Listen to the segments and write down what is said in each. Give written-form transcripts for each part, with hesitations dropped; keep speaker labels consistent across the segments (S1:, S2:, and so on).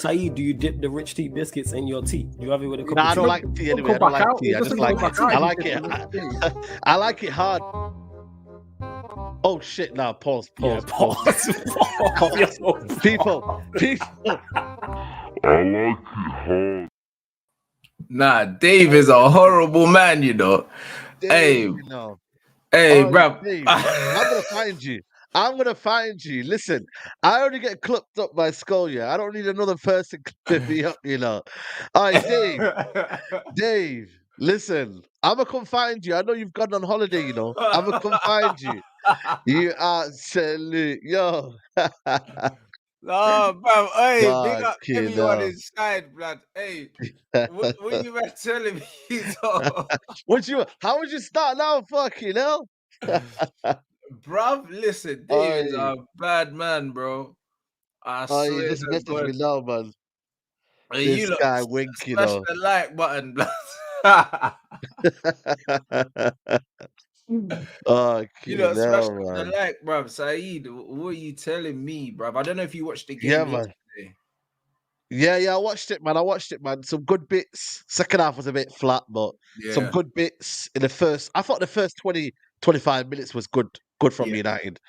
S1: Saeed, do you dip the rich tea biscuits in your tea? Do you have it with a cup
S2: Nah,
S1: of
S2: I
S1: tea?
S2: don't like tea anyway. I don't like tea. I just like it. I like it. I like it hard. Oh shit! Now pause.
S1: Yeah,
S2: Pause. People.
S3: I like it hard.
S4: Nah, Dave is a horrible man, you know.
S2: Dave,
S4: Hey,
S2: you know.
S4: hey,
S2: Oh,
S4: bruv.
S2: Dave, I'm gonna find you. I'm gonna find you. Listen, I only get clipped up by Scolia. I don't need another person clipping me up, you know. All right, Dave, listen, I'm gonna come find you. I know you've gone on holiday, you know. I'm gonna come find you. You absolute yo.
S4: No, bruv. Hey, big up
S2: Fucking
S4: everyone
S2: hell.
S4: inside, blood. Hey, what you were telling me?
S2: How would you start now? Fucking hell.
S4: Bruv, listen, Dave is
S2: Oi.
S4: a bad man, bro. I
S2: Oh, you
S4: swear
S2: just
S4: to
S2: messaged
S4: God.
S2: me now, man.
S4: Hey,
S2: This
S4: you look,
S2: guy wink, you
S4: smash
S2: know.
S4: the like button, blood.
S2: Oh,
S4: You know, smash
S2: hell,
S4: the
S2: man.
S4: like, bruv. Saeed, what are you telling me, bruv? I don't know if you watched the game
S2: Yeah, man.
S4: yesterday.
S2: Yeah, I watched it, man. Some good bits. Second half was a bit flat, but some
S4: Yeah,
S2: good bits in the first. I thought the first 20, 25 minutes was good from
S4: yeah.
S2: United.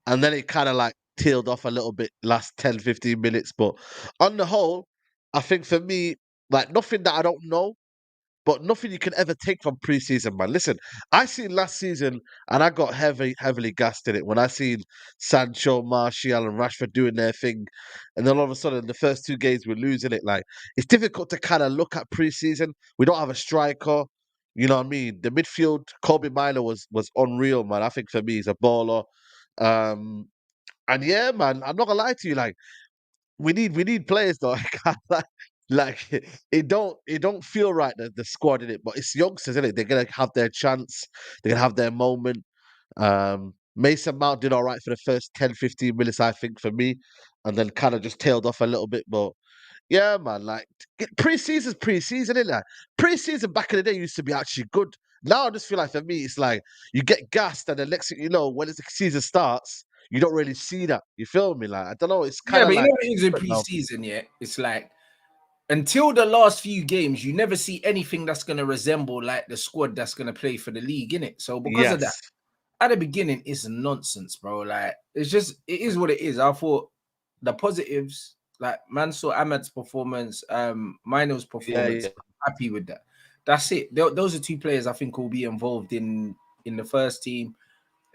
S2: And then it kind of like tailed off a little bit last 10, 15 minutes. But on the whole, I think for me, like nothing that I don't know, but nothing you can ever take from preseason, man. Listen, I seen last season and I got heavily gassed in it when I seen Sancho, Martial, and Rashford doing their thing, and then all of a sudden the first two games we're losing it. Like it's difficult to kind of look at preseason. We don't have a striker. You know what I mean? The midfield, Kobe Mainoo was unreal, man. I think for me he's a baller. Um, and yeah, man, I'm not gonna lie to you, like we need players though. like it don't feel right the squad in it, but it's youngsters in it. They're gonna have their chance. They're gonna have their moment. Mason Mount did all right for the first 10, 15 minutes, I think, for me, and then kind of just tailed off a little bit. But yeah, man, like preseason's preseason, isn't it? Preseason back in the day used to be actually good. Now I just feel like for me, it's like you get gassed, and the next thing you know, when the season starts, you don't really see that. You feel me? Like I don't know. It's kind
S4: Yeah,
S2: of
S4: but you
S2: like
S4: know what it is in pre-season, yeah? It's like until the last few games, you never see anything that's gonna resemble like the squad that's gonna play for the league, innit? So because of that,
S2: yes,
S4: at the beginning, it's nonsense, bro. Like it's just it is what it is. I thought the positives, like Mansour Ahmed's performance, Mainoo's performance,
S2: yeah.
S4: I'm happy with that. That's it. Those are two players I think will be involved in the first team.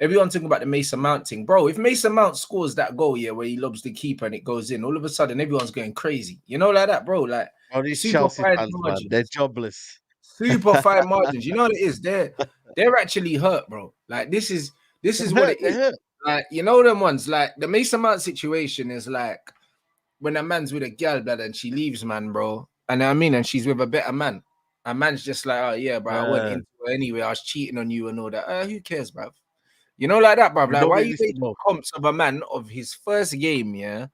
S4: Everyone's talking about the Mason Mount thing, bro. If Mason Mount scores that goal, yeah, where he lobs the keeper and it goes in, all of a sudden everyone's going crazy. You know, like that, bro. Like
S2: All these
S4: super
S2: Chelsea
S4: fine
S2: fans, man,
S4: margins,
S2: they're jobless.
S4: super fine margins. You know what it is? They're actually hurt, bro. Like this is what it
S2: They
S4: is.
S2: hurt.
S4: Like you know them ones. Like the Mason Mount situation is like when a man's with a girl, blood, and she leaves, man, bro. And I mean, and she's with a better man. A man's just like, oh yeah, bro, I went into her anyway. I was cheating on you and all that. Who cares, bro? You know, like that, bro. Like, why are you making comps of a man of his first game, yeah,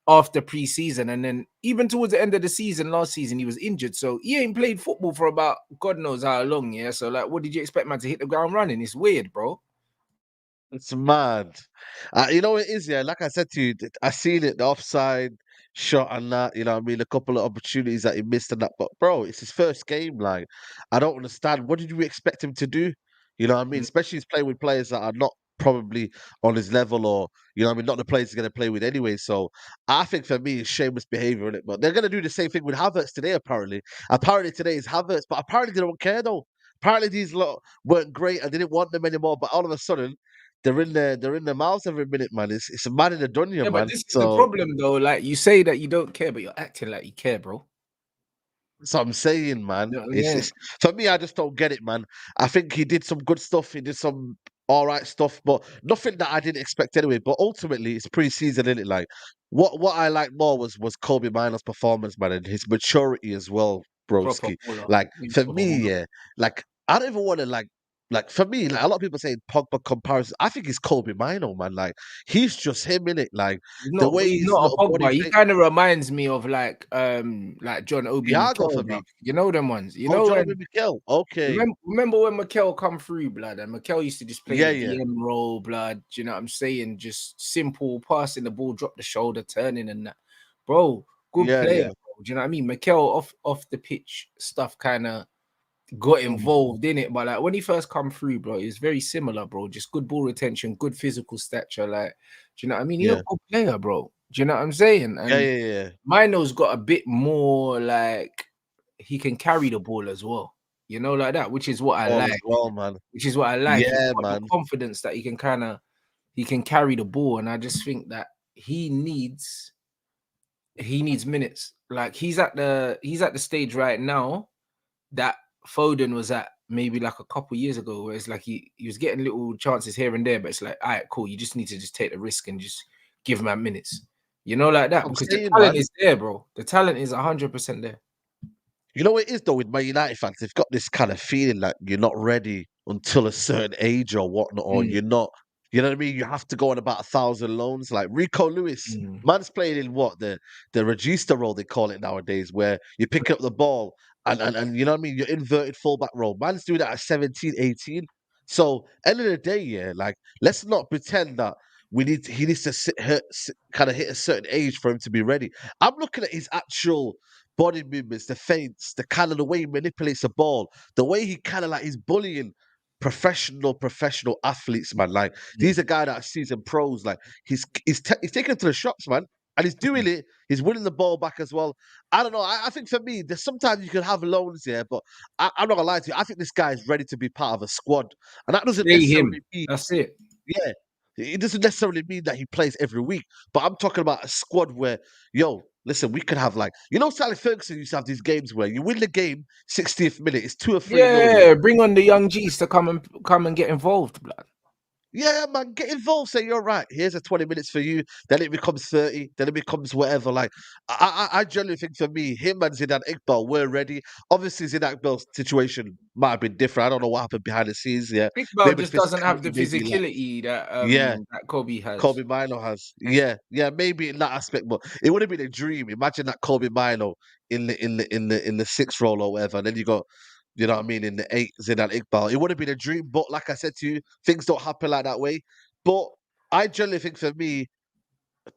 S4: after preseason, and then even towards the end of the season, last season, he was injured, so he ain't played football for about God knows how long, yeah. So, like, what did you expect, man, to hit the ground running? It's weird, bro.
S2: It's mad. You know what it is, yeah. Like I said to you, I seen it, the offside shot and that. You know, what I mean, a couple of opportunities that he missed and that. But bro, it's his first game. Like, I don't understand. What did you expect him to do? You know what I mean? Especially he's playing with players that are not probably on his level, or you know what I mean, not the players he's gonna play with anyway. So I think for me, it's shameless behavior in it. But they're gonna do the same thing with Havertz today. Apparently today is Havertz, but apparently they don't care though. Apparently these lot weren't great and they didn't want them anymore. But all of a sudden they're in their mouths every minute, man. It's a man in the dunya,
S4: Yeah, but
S2: man.
S4: this is the
S2: So
S4: problem, though. Like, you say that you don't care, but you're acting like you care, bro.
S2: that's what I'm saying, man.
S4: You know what I
S2: It's,
S4: mean?
S2: it's for me, I just don't get it, man. I think he did some good stuff. He did some all right stuff, but nothing that I didn't expect anyway. But ultimately, it's pre-season, isn't it? Like what I liked more was Kobe Mainoo's performance, man, and his maturity as well,
S4: Proper
S2: broski.
S4: baller.
S2: Like
S4: He's
S2: for
S4: proper
S2: me,
S4: baller.
S2: yeah. Like I don't even want to like for me, like a lot of people saying Pogba comparison. I think it's Kobe Mainoo, man. Like he's just him in it. Like the way
S4: He's
S2: his
S4: not a
S2: little body
S4: Pogba. He
S2: thing,
S4: kind of reminds me of like John Obi
S2: Thiago for
S4: Mikel, bro.
S2: me.
S4: You know them ones. You
S2: Oh,
S4: know
S2: John
S4: when
S2: Mikel. Okay.
S4: remember when Mikel come through, blood, and Mikel used to just play
S2: Yeah,
S4: the
S2: yeah.
S4: DM role, blood. Do you know what I'm saying? Just simple passing the ball, drop the shoulder, turning and that. Bro, good
S2: Yeah,
S4: player.
S2: yeah.
S4: Bro. Do you know what I mean? Mikel off the pitch stuff kind of got involved in it, but like when he first come through, bro, it's very similar, bro. Just good ball retention, good physical stature. Like, do you know what I mean? He's
S2: Yeah.
S4: a good player, bro. Do you know what I'm saying?
S2: Yeah,
S4: And
S2: yeah.
S4: Mainoo's got a bit more like he can carry the ball as well, you know, like that, which is what I
S2: All as
S4: like.
S2: well, man.
S4: Which is what I like. He's
S2: Yeah,
S4: got the
S2: man.
S4: confidence that he can carry the ball, and I just think that he needs minutes. Like he's at the stage right now that Foden was at maybe like a couple years ago, where it's like he was getting little chances here and there, but it's like, all right, cool. You just need to just take the risk and just give him minutes, you know, like that,
S2: I'm
S4: because the
S2: saying,
S4: talent
S2: man.
S4: is there, bro. The talent is 100% there.
S2: You know what it is though with Man United fans, they've got this kind of feeling like you're not ready until a certain age or whatnot, or you're not. You know what I mean? You have to go on about 1,000 loans. Like Rico Lewis, man's playing in what the regista role they call it nowadays, where you pick up the ball and you know what I mean. You're inverted fullback role. Man's doing that at 17, 18. So end of the day, yeah, like let's not pretend that he needs to kind of hit a certain age for him to be ready. I'm looking at his actual body movements, the feints, the kind of the way he manipulates the ball, the way he kind of like he's bullying professional athletes, man. Like these are guys that are seasoned pros. Like he's taking them to the shops, man, and he's doing it. He's winning the ball back as well. I don't know. I think for me, there's sometimes you can have loans here, but I'm not gonna lie to you. I think this guy is ready to be part of a squad, and that doesn't
S4: Stay him.
S2: necessarily mean
S4: That's it.
S2: yeah. It doesn't necessarily mean that he plays every week, but I'm talking about a squad where, yo, listen, we could have like, Sally Ferguson used to have these games where you win the game, 60th minute, it's 2 or 3-0, yeah.
S4: Yeah, bring on the young G's to come and get involved, blood.
S2: Yeah, man, get involved. Say you're right. Here's a 20 minutes for you. Then it becomes 30. Then it becomes whatever. Like I generally think for me, him and Zidane Iqbal were ready. Obviously, Zidane Iqbal's situation might have been different. I don't know what happened behind the scenes. Yeah,
S4: Iqbal
S2: maybe
S4: just doesn't have the
S2: maybe like
S4: physicality that
S2: yeah.
S4: that Kobe has.
S2: Kobe Mino has, yeah, maybe in that aspect, but it would have been a dream. Imagine that Kobe Mino in the sixth role or whatever, and then you got, you know what I mean, in the eight Zidane Iqbal. It would have been a dream, but like I said to you, things don't happen like that way. But I generally think for me,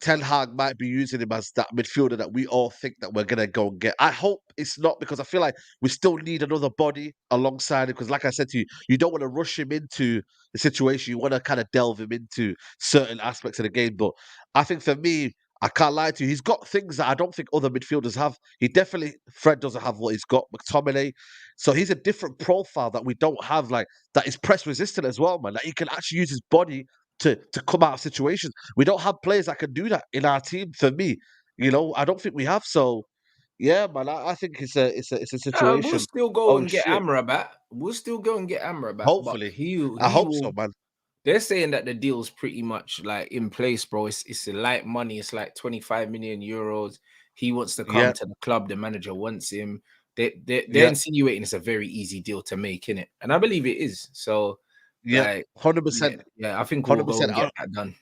S2: Ten Hag might be using him as that midfielder that we all think that we're gonna go and get. I hope it's not, because I feel like we still need another body alongside him. Because, like I said to you, you don't want to rush him into the situation. You want to kind of delve him into certain aspects of the game. But I think for me, I can't lie to you. He's got things that I don't think other midfielders have. Fred doesn't have what he's got. McTominay, so he's a different profile that we don't have. Like that is press resistant as well, man. That he can actually use his body to come out of situations. We don't have players that can do that in our team. For me, I don't think we have. So, yeah, man, I think it's a
S4: We'll
S2: situation.
S4: still go
S2: Oh
S4: and get
S2: shit!
S4: Amrabat. But
S2: Hopefully, I
S4: he
S2: hope so,
S4: will.
S2: man.
S4: They're saying that the deal's pretty much like in place, bro. It's a light money. It's like 25 million euros. He wants to come
S2: Yeah,
S4: to the club. The manager wants him. They're
S2: yeah,
S4: insinuating it's a very easy deal to make, innit? And I believe it is. So,
S2: yeah,
S4: like,
S2: 100%,
S4: yeah, I think we'll go
S2: 100%.
S4: and get that done.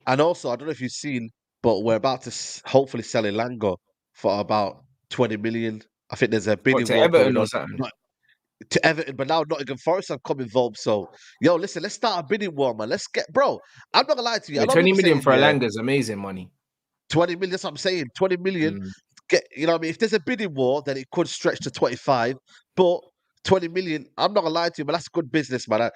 S2: And also, I don't know if you've seen, but we're about to hopefully sell Elanga for about 20 million. I think there's a
S4: What,
S2: bidding
S4: to
S2: war
S4: Everton
S2: going
S4: or
S2: on.
S4: something?
S2: To Everton, but now Nottingham Forest have come involved. So, yo, listen, let's start a bidding war, man. Bro, I'm not gonna lie to you. A
S4: Yeah,
S2: lot of
S4: 20
S2: people
S4: million
S2: saying,
S4: for
S2: yeah,
S4: Alanga is amazing money.
S2: 20 million, that's what I'm saying. 20 million,
S4: Mm.
S2: you know what I mean? If there's a bidding war, then it could stretch to 25. But 20 million, I'm not gonna lie to you, but that's good business, man.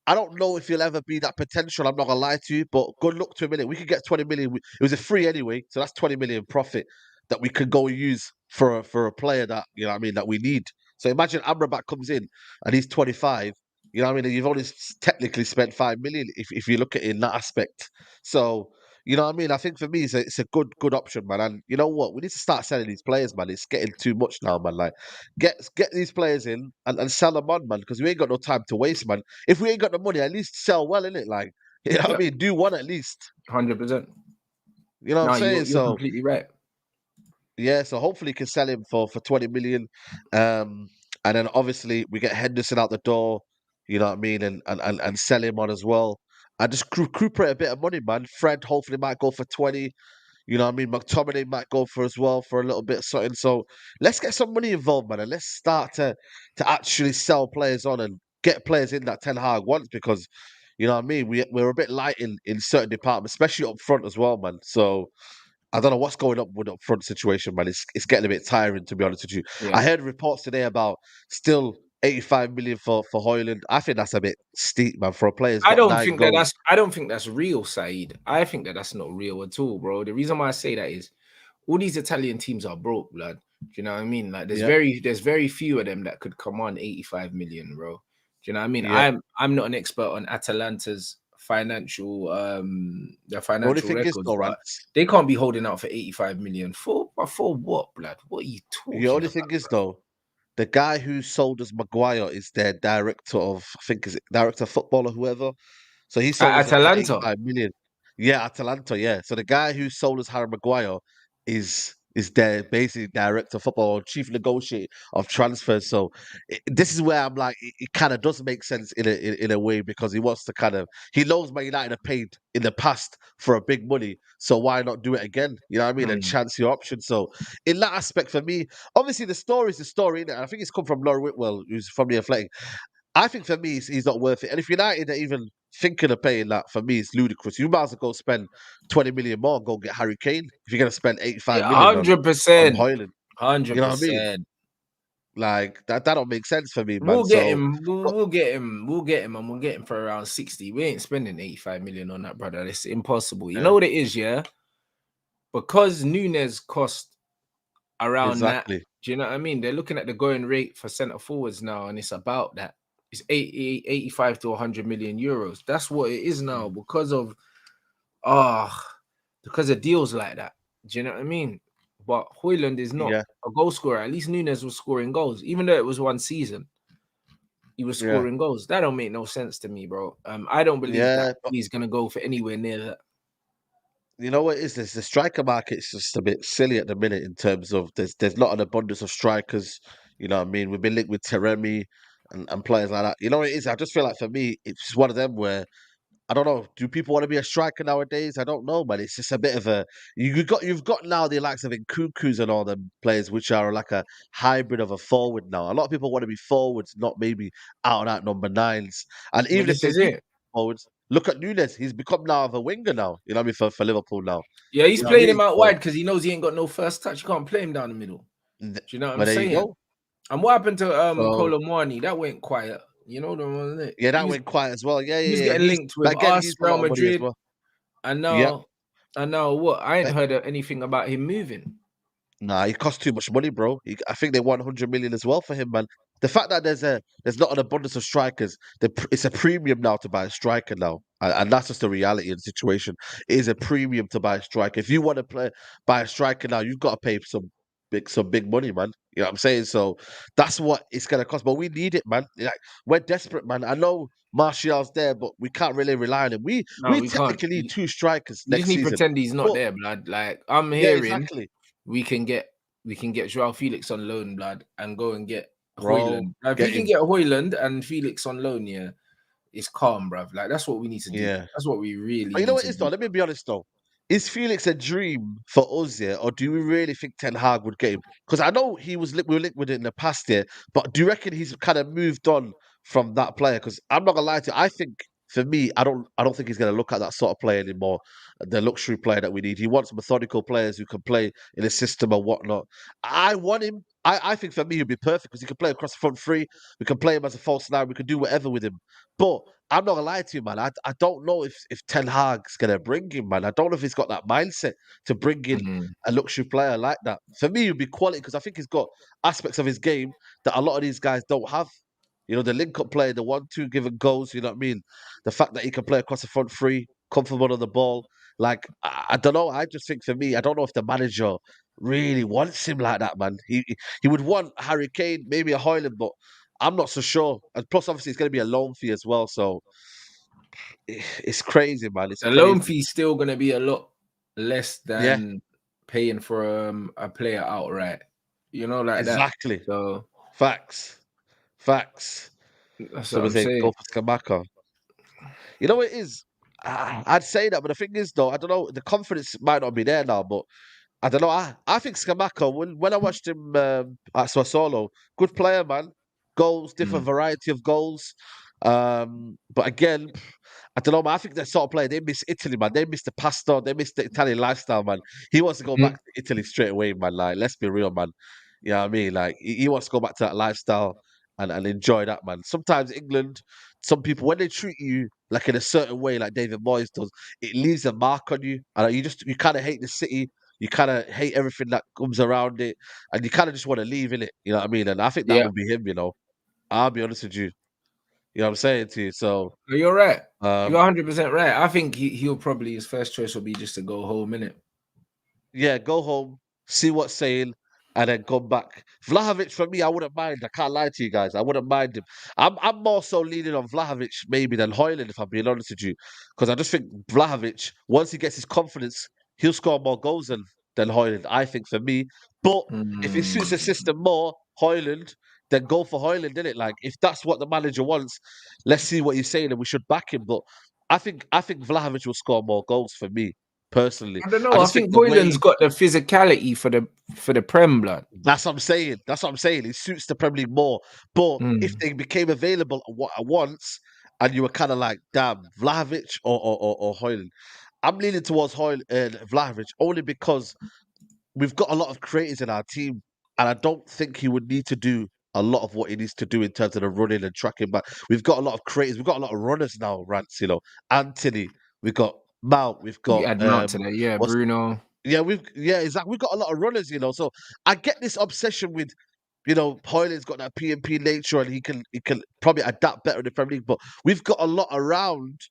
S2: I don't know if he'll ever be that potential. I'm not gonna lie to you, but good luck to him. Innit? We could get 20 million. It was a free anyway, so that's 20 million profit that we could go and use for a player that, you know what I mean, that we need. So imagine Amrabat comes in and he's 25. You know what I mean? And you've only technically spent 5 million if you look at it in that aspect. So, you know what I mean? I think for me, it's a good option, man. And you know what? We need to start selling these players, man. It's getting too much now, man. Like, get these players in and sell them on, man, because we ain't got no time to waste, man. If we ain't got the money, at least sell well, innit? Like, you know what I
S4: Yeah,
S2: mean? Do one at least.
S4: 100%.
S2: You know what I'm
S4: No,
S2: saying?
S4: you're
S2: So,
S4: completely right.
S2: yeah, so hopefully you can sell him for 20 million. And then obviously we get Henderson out the door, you know what I mean, and sell him on as well. And just recuperate a bit of money, man. Fred hopefully might go for 20. You know what I mean? McTominay might go for as well for a little bit of something. So let's get some money involved, man, and let's start to actually sell players on and get players in that Ten Hag wants, because you know what I mean? We're a bit light in certain departments, especially up front as well, man. So I don't know what's going up with the front situation, man. It's getting a bit tiring, to be honest with you.
S4: Yeah.
S2: I heard reports today about still 85 million for Hojlund. I think that's a bit steep, man, for a player who's
S4: I
S2: got
S4: don't
S2: 9
S4: think that
S2: goals.
S4: that's real, Saeed. I think that that's not real at all, bro. The reason why I say that is all these Italian teams are broke, blood. Do you know what I mean? Like there's
S2: Yeah,
S4: very few of them that could come on 85 million, bro. Do you know what I mean?
S2: yeah.
S4: I'm not an expert on Atalanta's financial their
S2: The only
S4: financial
S2: thing is,
S4: records,
S2: though,
S4: but
S2: Rants,
S4: they can't be holding out for 85 million for what, blood? What are you
S2: the
S4: talking
S2: only
S4: about?
S2: thing is, though, the guy who sold us Maguire is their director of, I think, is it director of football or whoever. So he sold
S4: At
S2: us like for
S4: Atalanta.
S2: 85 million. Yeah, Atalanta, yeah. So the guy who sold us Harry Maguire is their basically director of football or chief negotiator of transfers. So this is where I'm like, it kind of does make sense in a way because he wants to kind of he knows Man United have paid in the past for a big money, so why not do it again? You know what I mean? And
S4: Hmm.
S2: chance your option. So in that aspect, for me, obviously the story is the story. Innit? I think it's come from Laura Whitwell, who's from the Athletic. I think for me, he's not worth it. And if United are even thinking of paying that, for me, it's ludicrous. You might as well go spend 20 million more and go get Harry Kane if you're going to spend 85
S4: Yeah,
S2: million on
S4: 100%.
S2: Hojlund. You know what I mean?
S4: 100%.
S2: Like that don't make sense for me, man.
S4: We'll get
S2: So
S4: him.
S2: but
S4: We'll get him. We'll get him, and we'll get him for around 60. We ain't spending 85 million on that, brother. It's impossible. You
S2: yeah,
S4: know what it is, yeah? Because Nunes cost around that.
S2: exactly.
S4: Do you know what I mean? They're looking at the going rate for centre forwards now, and it's about that. It's 85 to 100 million euros. That's what it is now
S2: Mm,
S4: ah because of deals like that. Do you know what I mean? But Hojlund is not
S2: yeah,
S4: a goal scorer. At least Nunes was scoring goals, even though it was one season. He was
S2: yeah,
S4: scoring goals. That don't make no sense to me, bro. I don't believe that
S2: yeah. But
S4: he's gonna go for anywhere near that.
S2: you know what it is? This the striker market's just a bit silly at the minute in terms of there's not an abundance of strikers. You know what I mean? We've been linked with Teremi and players like that. You know what it is? I just feel like for me, it's just one of them where I don't know. Do people want to be a striker nowadays? I don't know, but it's just a bit of a you've got now the likes of Nkunku's and all them players which are like a hybrid of a forward now. A lot of people want to be forwards, not maybe out and out number nines. And
S4: But
S2: even if
S4: this
S2: they
S4: is
S2: do
S4: it.
S2: forwards, look at Nunes. He's become now of a winger now. You know what I mean for Liverpool now.
S4: Yeah, he's
S2: You know what I
S4: playing
S2: mean?
S4: him out
S2: So,
S4: wide because he knows he ain't got no first touch. You can't play him down the middle. Do you know what I'm
S2: but there you
S4: saying?
S2: go.
S4: And what happened to
S2: So
S4: Colomwani? That went quiet. You know the one, isn't it?
S2: yeah, that went quiet as well. Yeah,
S4: He was
S2: yeah, yeah.
S4: getting linked
S2: But
S4: with
S2: again,
S4: us,
S2: he's a
S4: Real
S2: lot of money as
S4: Madrid,
S2: well.
S4: and
S2: Yeah.
S4: now what? I ain't heard anything about him moving.
S2: Nah, he costs too much money, bro. I think they want 100 million as well for him, man. The fact that there's not an abundance of strikers, it's a premium now to buy a striker now, and that's just the reality of the situation. It is a premium to buy a striker. If you want to buy a striker now, you've got to pay some big money, man. You know what I'm saying? So that's what it's gonna cost. But we need it, man. Like we're desperate, man. I know Martial's there, but we can't really rely on him.
S4: No,
S2: We
S4: we can't.
S2: technically need two strikers
S4: You just
S2: next
S4: need to
S2: season.
S4: pretend he's not
S2: But
S4: there, blood. Like I'm
S2: yeah,
S4: hearing,
S2: exactly,
S4: we can get Joao Felix on loan, blood, and go and get
S2: bro.
S4: Hoyland. Now, if we
S2: Get
S4: can
S2: him.
S4: get Hoyland and Felix on loan, yeah, it's calm, bruv. Like that's what we need to do.
S2: Yeah.
S4: That's what we really
S2: But you know
S4: need
S2: what
S4: to
S2: it is though?
S4: do.
S2: Let me be honest though. Is Felix a dream for us here, or do we really think Ten Hag would get him? Because I know we were linked with it in the past year, but do you reckon he's kind of moved on from that player? Because I'm not gonna lie to you, I think for me, I don't think he's gonna look at that sort of player anymore. The luxury player that we need. He wants methodical players who can play in a system and whatnot. I want him. I think for me he'd be perfect because he can play across the front three. We can play him as a false nine. We can do whatever with him. But I'm not gonna lie to you, man. I don't know if Ten Hag's gonna bring him, man. I don't know if he's got that mindset to bring in
S4: Mm.
S2: a luxury player like that. For me, it'd be quality because I think he's got aspects of his game that a lot of these guys don't have. You know, the link-up play, the 1-2 given goals. You know what I mean? The fact that he can play across the front three, comfortable on the ball. Like I don't know. I just think for me, I don't know if the manager really wants him like that, man. He would want Harry Kane, maybe a Hojlund, but I'm not so sure. And plus, obviously, it's going to be a loan fee as well. So it's crazy, man. It's
S4: The loan
S2: crazy.
S4: fee's still gonna be a lot less
S2: Yeah,
S4: than paying for a player outright. You know, like that.
S2: exactly.
S4: So
S2: Facts. Facts.
S4: that's what
S2: Someone
S4: I'm
S2: say
S4: saying.
S2: go for Skamaka. You know what it is? I'd say that, but the thing is, though, I don't know. The confidence might not be there now, but I don't know. I think Skamaka, when I watched him at Sassuolo, good player, man. Goals, different
S4: Mm.
S2: variety of goals. But again, I don't know, man. I think that sort of player, they miss Italy, man. They miss the pasta, they miss the Italian lifestyle, man. He wants to go back to Italy straight away, man. Like, let's be real, man. You know what I mean? Like, he wants to go back to that lifestyle and enjoy that, man. Sometimes England, some people, when they treat you like in a certain way, like David Moyes does, it leaves a mark on you. And you kind of hate the city. You kind of hate everything that comes around it. And you kind of just want to leave in it. You know what I mean? And I think that
S4: Yeah,
S2: would be him, you know. I'll be honest with you. You know what I'm saying to you? So,
S4: you're right. You're
S2: um,
S4: 100% right. I think he'll probably, his first choice will be just to go home, innit?
S2: yeah, go home, see what's saying, and then come back. Vlahovic, for me, I wouldn't mind. I can't lie to you guys. I wouldn't mind him. I'm more so leaning on Vlahovic maybe than Hojlund, if I'm being honest with you. Because I just think Vlahovic, once he gets his confidence, he'll score more goals than Hojlund, I think, for me. But if it suits the system more, Hojlund, then go for Hojlund, innit? Like, if that's what the manager wants, let's see what he's saying and we should back him. But I think Vlahovic will score more goals for me, personally.
S4: I don't
S2: I
S4: know. I
S2: just think
S4: think
S2: the
S4: Hojlund's
S2: way
S4: got the physicality for the Prem, blood.
S2: that's what I'm saying. That's what I'm saying. It suits the Premier League more. But if
S4: Mm.
S2: they became available at once, and you were kind of like, damn, Vlahovic or Hojlund, I'm leaning towards Vlahovic only because we've got a lot of creators in our team, and I don't think he would need to do a lot of what he needs to do in terms of the running and tracking. But we've got a lot of creators. We've got a lot of runners now. Rants, you know, Anthony. We've got Mount. We've
S4: You
S2: got
S4: add Mount to that, yeah,
S2: what's
S4: Bruno.
S2: exactly. We've got a lot of runners, you know. So I get this obsession with, you know, Hoyland's got that PMP nature and he can probably adapt better in the Premier League. But we've got a lot around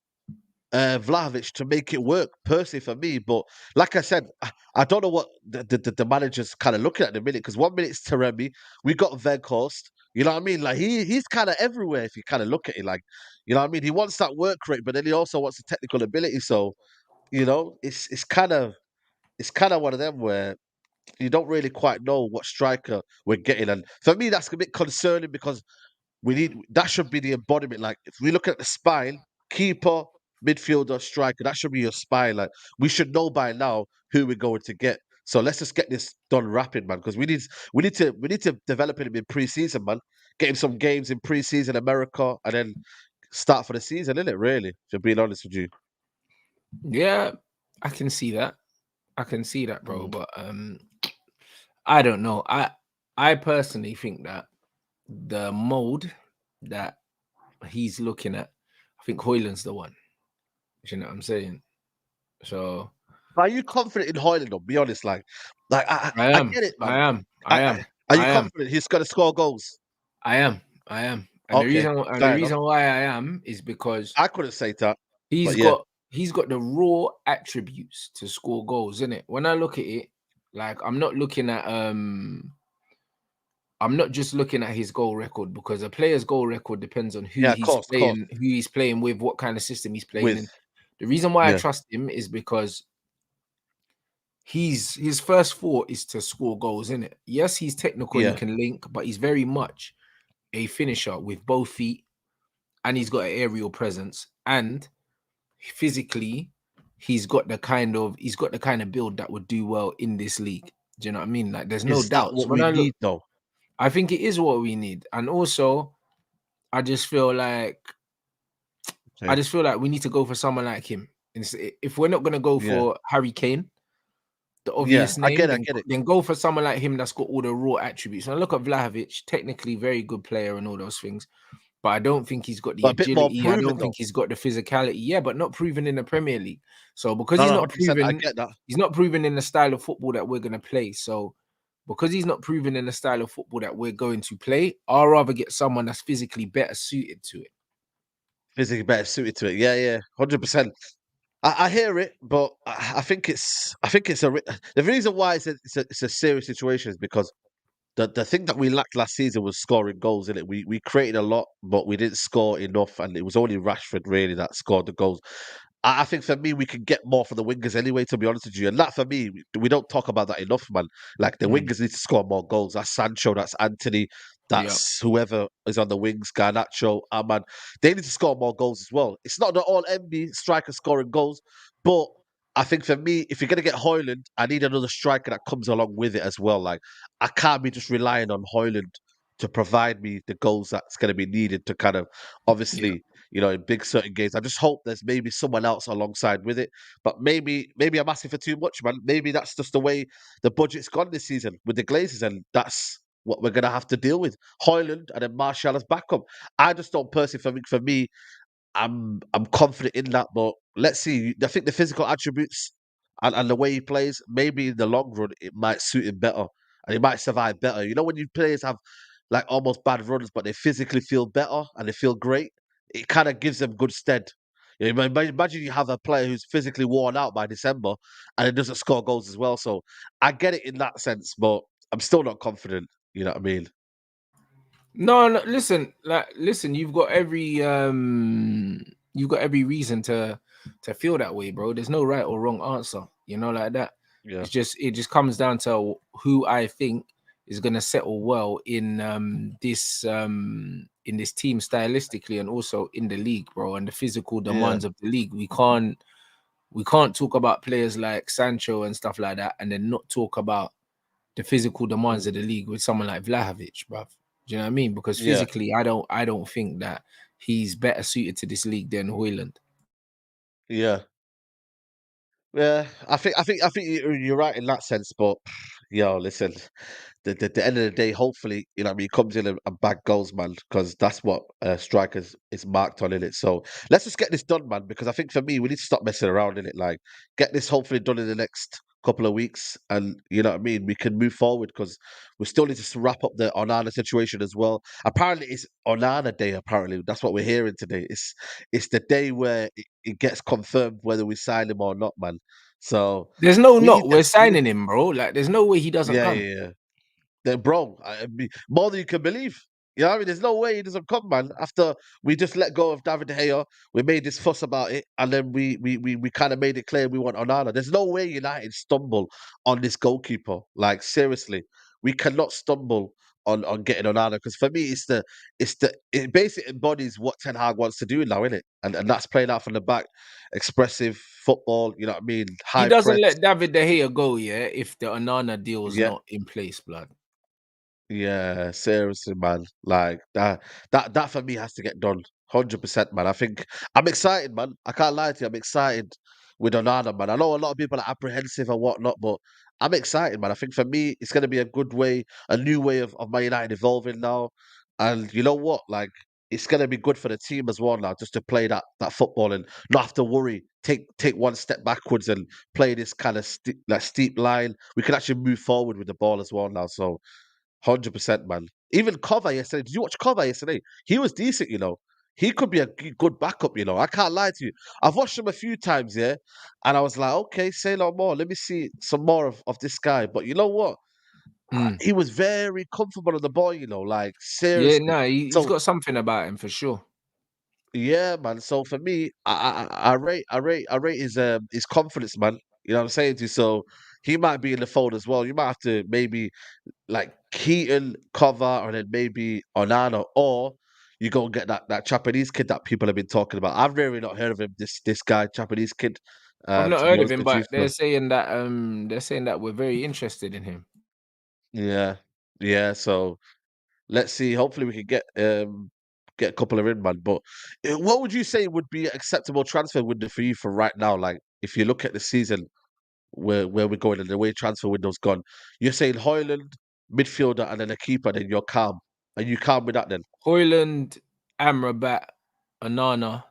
S2: Vlahovic to make it work, personally for me. But like I said, I don't know what the manager's kind of looking at the minute, because 1 minute it's Taremi, we got Veghorst. You know what I mean? Like he's kind of everywhere if you kind of look at it. Like, you know what I mean? He wants that work rate, but then he also wants the technical ability. So, you know, it's kind of one of them where you don't really quite know what striker we're getting. And for me, that's a bit concerning because that should be the embodiment. Like, if we look at the spine, keeper, midfielder, striker, that should be your spine. Like, we should know by now who we're going to get. So let's just get this done rapid, man, because we need to develop him in pre-season, man. Get him some games in pre-season America, and then start for the season, isn't it? Really, if I'm being honest with you.
S4: Yeah, I can see that. I can see that, bro.
S2: Mm.
S4: But I don't know. I personally think that the mode that he's looking at, I think Hoyland's the one. You know what I'm saying? So
S2: Are you confident in Hojlund, though? Be honest, like
S4: I
S2: I
S4: am.
S2: get it,
S4: I
S2: man.
S4: am. I
S2: I,
S4: am.
S2: I, are you
S4: I am.
S2: confident he's going to score goals?
S4: I am. I am. And
S2: Okay,
S4: the
S2: fair enough.
S4: reason why I am is because
S2: I couldn't say that,
S4: he's
S2: but yeah,
S4: got he's got the raw attributes to score goals, isn't it? When I look at it, like I'm not looking at I'm not just looking at his goal record, because a player's goal record depends on
S2: yeah, of course, of course.
S4: who he's playing with, what kind of system he's playing
S2: With
S4: in. The reason why I
S2: yeah,
S4: trust him is because his first thought is to score goals, isn't it? Yes, he's technical and he
S2: yeah,
S4: can link, but he's very much a finisher with both feet, and he's got an aerial presence, and physically he's got the kind of build that would do well in this league. Do you know what I mean? Like, there's no
S2: is that
S4: doubts.
S2: what
S4: When
S2: we
S4: I look,
S2: need, though?
S4: I think it is what we need. And also, I just feel like
S2: Okay.
S4: we need to go for someone like him. If we're not gonna go
S2: Yeah,
S4: for Harry Kane, the
S2: yeah,
S4: obvious
S2: I
S4: name,
S2: get it, I get it.
S4: then go for someone like him that's got all the raw attributes. And I look at Vlahovic, technically very good player and all those things, but I don't think he's got the
S2: But a bit more
S4: agility. I
S2: proven,
S4: don't
S2: though.
S4: think he's got the physicality. Yeah, but not proven in the Premier League. So because
S2: No, no, 100%. I get that.
S4: he's not proven in the style of football that we're gonna play. So because he's not proven in the style of football that we're going to play, I'd rather get someone that's physically better suited to it.
S2: Physically better suited to it. Yeah, yeah, 100%. I hear it, but I think it's the reason why it's a serious situation is because the thing that we lacked last season was scoring goals, in it. We created a lot, but we didn't score enough, and it was only Rashford really that scored the goals. I think for me, we can get more from the wingers anyway, to be honest with you. And that for me, we don't talk about that enough, man. Like, the wingers need to score more goals. That's Sancho, that's Anthony,
S4: Yeah.
S2: that's whoever is on the wings, Garnacho, Ahmad. They need to score more goals as well. It's not the all NBA striker scoring goals, but I think for me, if you're gonna get Hojlund, I need another striker that comes along with it as well. Like, I can't be just relying on Hojlund to provide me the goals that's going to be needed to kind of obviously, in big certain games. I just hope there's maybe someone else alongside with it. But maybe I'm asking for too much, man. Maybe that's just the way the budget's gone this season with the Glazers, and that's what we're gonna have to deal with. Hojlund and then Martial as backup. I just don't personally think for me, I'm confident in that, but let's see. I think the physical attributes and the way he plays, maybe in the long run, it might suit him better and he might survive better. You know, when you players have like almost bad runs, but they physically feel better and they feel great, it kind of gives them good stead. Imagine you have a player who's physically worn out by December and it doesn't score goals as well. So I get it in that sense, but I'm still not confident. You know what I mean?
S4: No, listen, you've got every reason to feel that way, bro. There's no right or wrong answer, like that.
S2: Yeah.
S4: It just comes down to who I think is gonna settle well in this team stylistically and also in the league, bro, and the physical demands of the league. We can't talk about players like Sancho and stuff like that and then not talk about the physical demands of the league with someone like Vlahovic, bruv. Do you know what I mean? Because physically, I don't think that he's better suited to this league than Hojlund.
S2: Yeah. Yeah, I think you're right in that sense, but listen, the end of the day, hopefully, he comes in and bag goals, man, because that's what strikers is marked on in it. So let's just get this done, man, because I think for me, we need to stop messing around in it. Like, get this hopefully done in the next couple of weeks, and you know what I mean. We can move forward because we still need to wrap up the Onana situation as well. Apparently, it's Onana Day. Apparently, that's what we're hearing today. It's the day where it gets confirmed whether we sign him or not, man. So
S4: there's no
S2: we need
S4: we're signing him, bro. Like, there's no way he doesn't
S2: yeah,
S4: come.
S2: yeah. Bro, I mean, more than you can believe. You know what I mean? There's no way he doesn't come, man. After we just let go of David De Gea, we made this fuss about it, and then we kind of made it clear we want Onana. There's no way United stumble on this goalkeeper. Like, seriously, we cannot stumble on getting Onana, because for me, it basically embodies what Ten Hag wants to do now, innit? And that's playing out from the back, expressive football. You know what I mean?
S4: He
S2: High
S4: doesn't
S2: press.
S4: let David De Gea go, if the Onana deal is
S2: Yeah.
S4: not in place, blood.
S2: Yeah, seriously, man. Like that for me has to get done. 100%, man. I think I'm excited, man. I can't lie to you. I'm excited with Onana, man. I know a lot of people are apprehensive and whatnot, but I'm excited, man. I think for me, it's gonna be a good way, a new way of Man United evolving now. And you know what? Like, it's gonna be good for the team as well now, just to play that football and not have to worry. Take one step backwards and play this kind of steep line. We can actually move forward with the ball as well now. So 100%, man. Even Cover yesterday. Did you watch Cover yesterday? He was decent, you know. He could be a good backup, you know. I can't lie to you. I've watched him a few times, yeah, and I was like, okay, say no more. Let me see some more of this guy. But you know what? He was very comfortable on the ball, you know, like
S4: Yeah,
S2: seriously.
S4: no, he's
S2: So
S4: got something about him for sure.
S2: yeah, man. So for me, I rate his confidence, man. You know what I'm saying to you? So he might be in the fold as well. You might have to maybe like Keaton cover and then maybe Onana, or you go and get that Japanese kid that people have been talking about. I've really not heard of him. This guy, Japanese kid.
S4: I've not
S2: To be
S4: heard of
S2: honest
S4: him,
S2: with you,
S4: but they're
S2: so
S4: saying that we're very interested in him.
S2: yeah, yeah. So let's see. Hopefully, we can get a couple of in, man. But what would you say would be an acceptable transfer window for you for right now? Like, if you look at the season where we're going and the way transfer window's gone, you're saying Hojlund, midfielder, and then a keeper. Then you're calm. Are you calm with that then?
S4: Hojlund, Amrabat, Onana.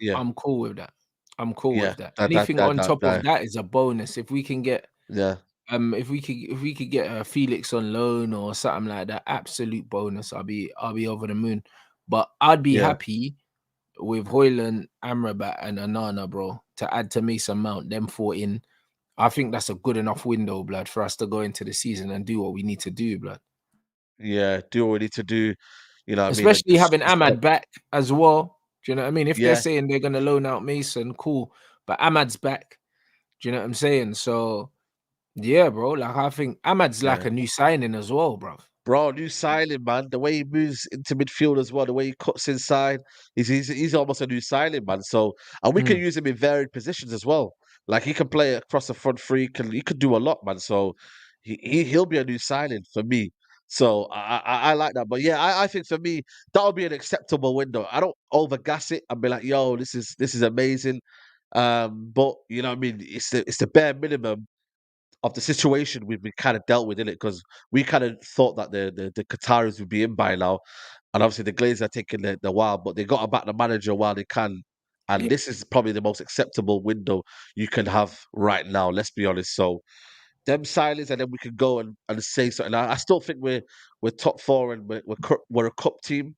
S2: Yeah,
S4: I'm cool with that. I'm cool
S2: yeah.
S4: with that.
S2: That that
S4: Anything
S2: that
S4: on
S2: that,
S4: top of
S2: that
S4: that is a bonus. If we can get
S2: yeah,
S4: if we could get a Felix on loan or something like that, absolute bonus. I'll be over the moon. But I'd be
S2: yeah,
S4: happy with Hojlund, Amrabat, and Onana, bro, to add to Mason Mount, them four in. I think that's a good enough window, blood, for us to go into the season and do what we need to do, blood.
S2: yeah. Do what we need to do. You know what I mean? And
S4: Especially having Ahmad back as well. Do you know what I mean? If they're
S2: yeah,
S4: saying they're going to loan out Mason, cool. But Ahmad's back. Do you know what I'm saying? So, yeah, bro. Like, I think Ahmad's like
S2: yeah.
S4: a new signing as well, bro.
S2: Bro, new signing, man. The way he moves into midfield as well, the way he cuts inside, he's almost a new signing, man. So, and we can use him in varied positions as well. Like, he can play across the front three, he could do a lot, man. So he'll be a new signing for me. So I like that. But yeah, I think for me that'll be an acceptable window. I don't overgas it and be like, yo, this is amazing. But you know what I mean, it's the bare minimum of the situation we've been kind of dealt with in it, because we kind of thought that the Qataris would be in by now, and obviously the Glazers are taking the while, but they got to back the manager while they can. And
S4: Yeah.
S2: this is probably the most acceptable window you can have right now. Let's be honest. So them silence, and then we can go and say something. I still think we're top four and we're a cup team,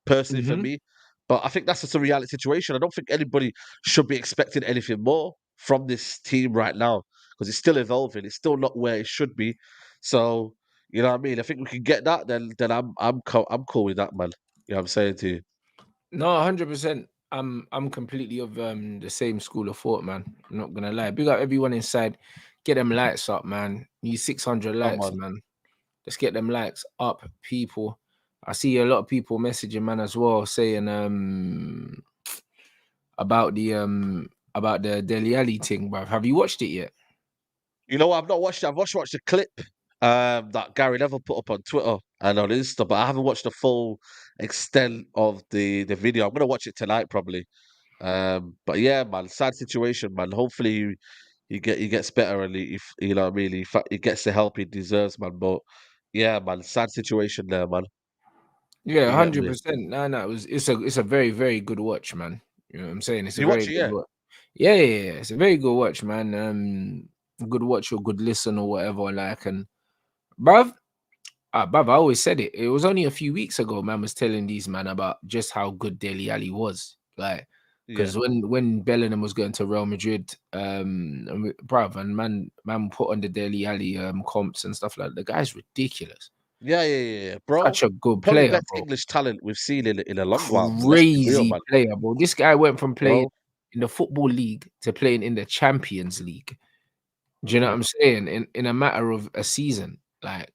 S2: personally for
S4: Mhm.
S2: me. But I think that's just a reality situation. I don't think anybody should be expecting anything more from this team right now, because it's still evolving. It's still not where it should be. So you know what I mean. I think we can get that. Then I'm cool with that, man. You know what I'm saying to you.
S4: No, 100%. I'm completely of the same school of thought, man. I'm not gonna lie. Big up everyone inside. Get them lights up, man. Need 600
S2: Come
S4: likes,
S2: on.
S4: man. Let's get them likes up, people. I see a lot of people messaging, man, as well, saying about the Dele Alli thing, bruv. Have you watched it yet?
S2: You know what? I've not watched it. I've watched the clip that Gary Neville put up on Twitter and on Insta, but I haven't watched the full extent of the video. I'm gonna watch it tonight probably. But yeah, man, sad situation, man. Hopefully he gets better and you know what I mean, he gets the help he deserves, man. But yeah, man, sad situation there, man.
S4: Yeah,
S2: You get me?
S4: 100%. No, it's a very, very good watch, man. You know what I'm saying? It's
S2: Did
S4: a
S2: you
S4: very
S2: watch it?
S4: good
S2: Yeah.
S4: watch. Yeah. It's a very good watch, man. Good watch or good listen or whatever. Like, and bruv, bruv, I always said it. It was only a few weeks ago, man was telling these man about just how good Dele Alli was. Like,
S2: Yeah.
S4: because when Bellingham was going to Real Madrid, bruv, and man put on the Dele Alli comps and stuff like that. The guy's ridiculous.
S2: Yeah. Bro,
S4: Such a good
S2: probably
S4: player,
S2: best
S4: bro.
S2: English talent we've seen in a long while, man. Let's be real,
S4: Crazy
S2: man.
S4: player, bro. This guy went from playing
S2: Bro.
S4: in the Football League to playing in the Champions League. Do you know what
S2: Mm.
S4: I'm saying? In a matter of a season. Like,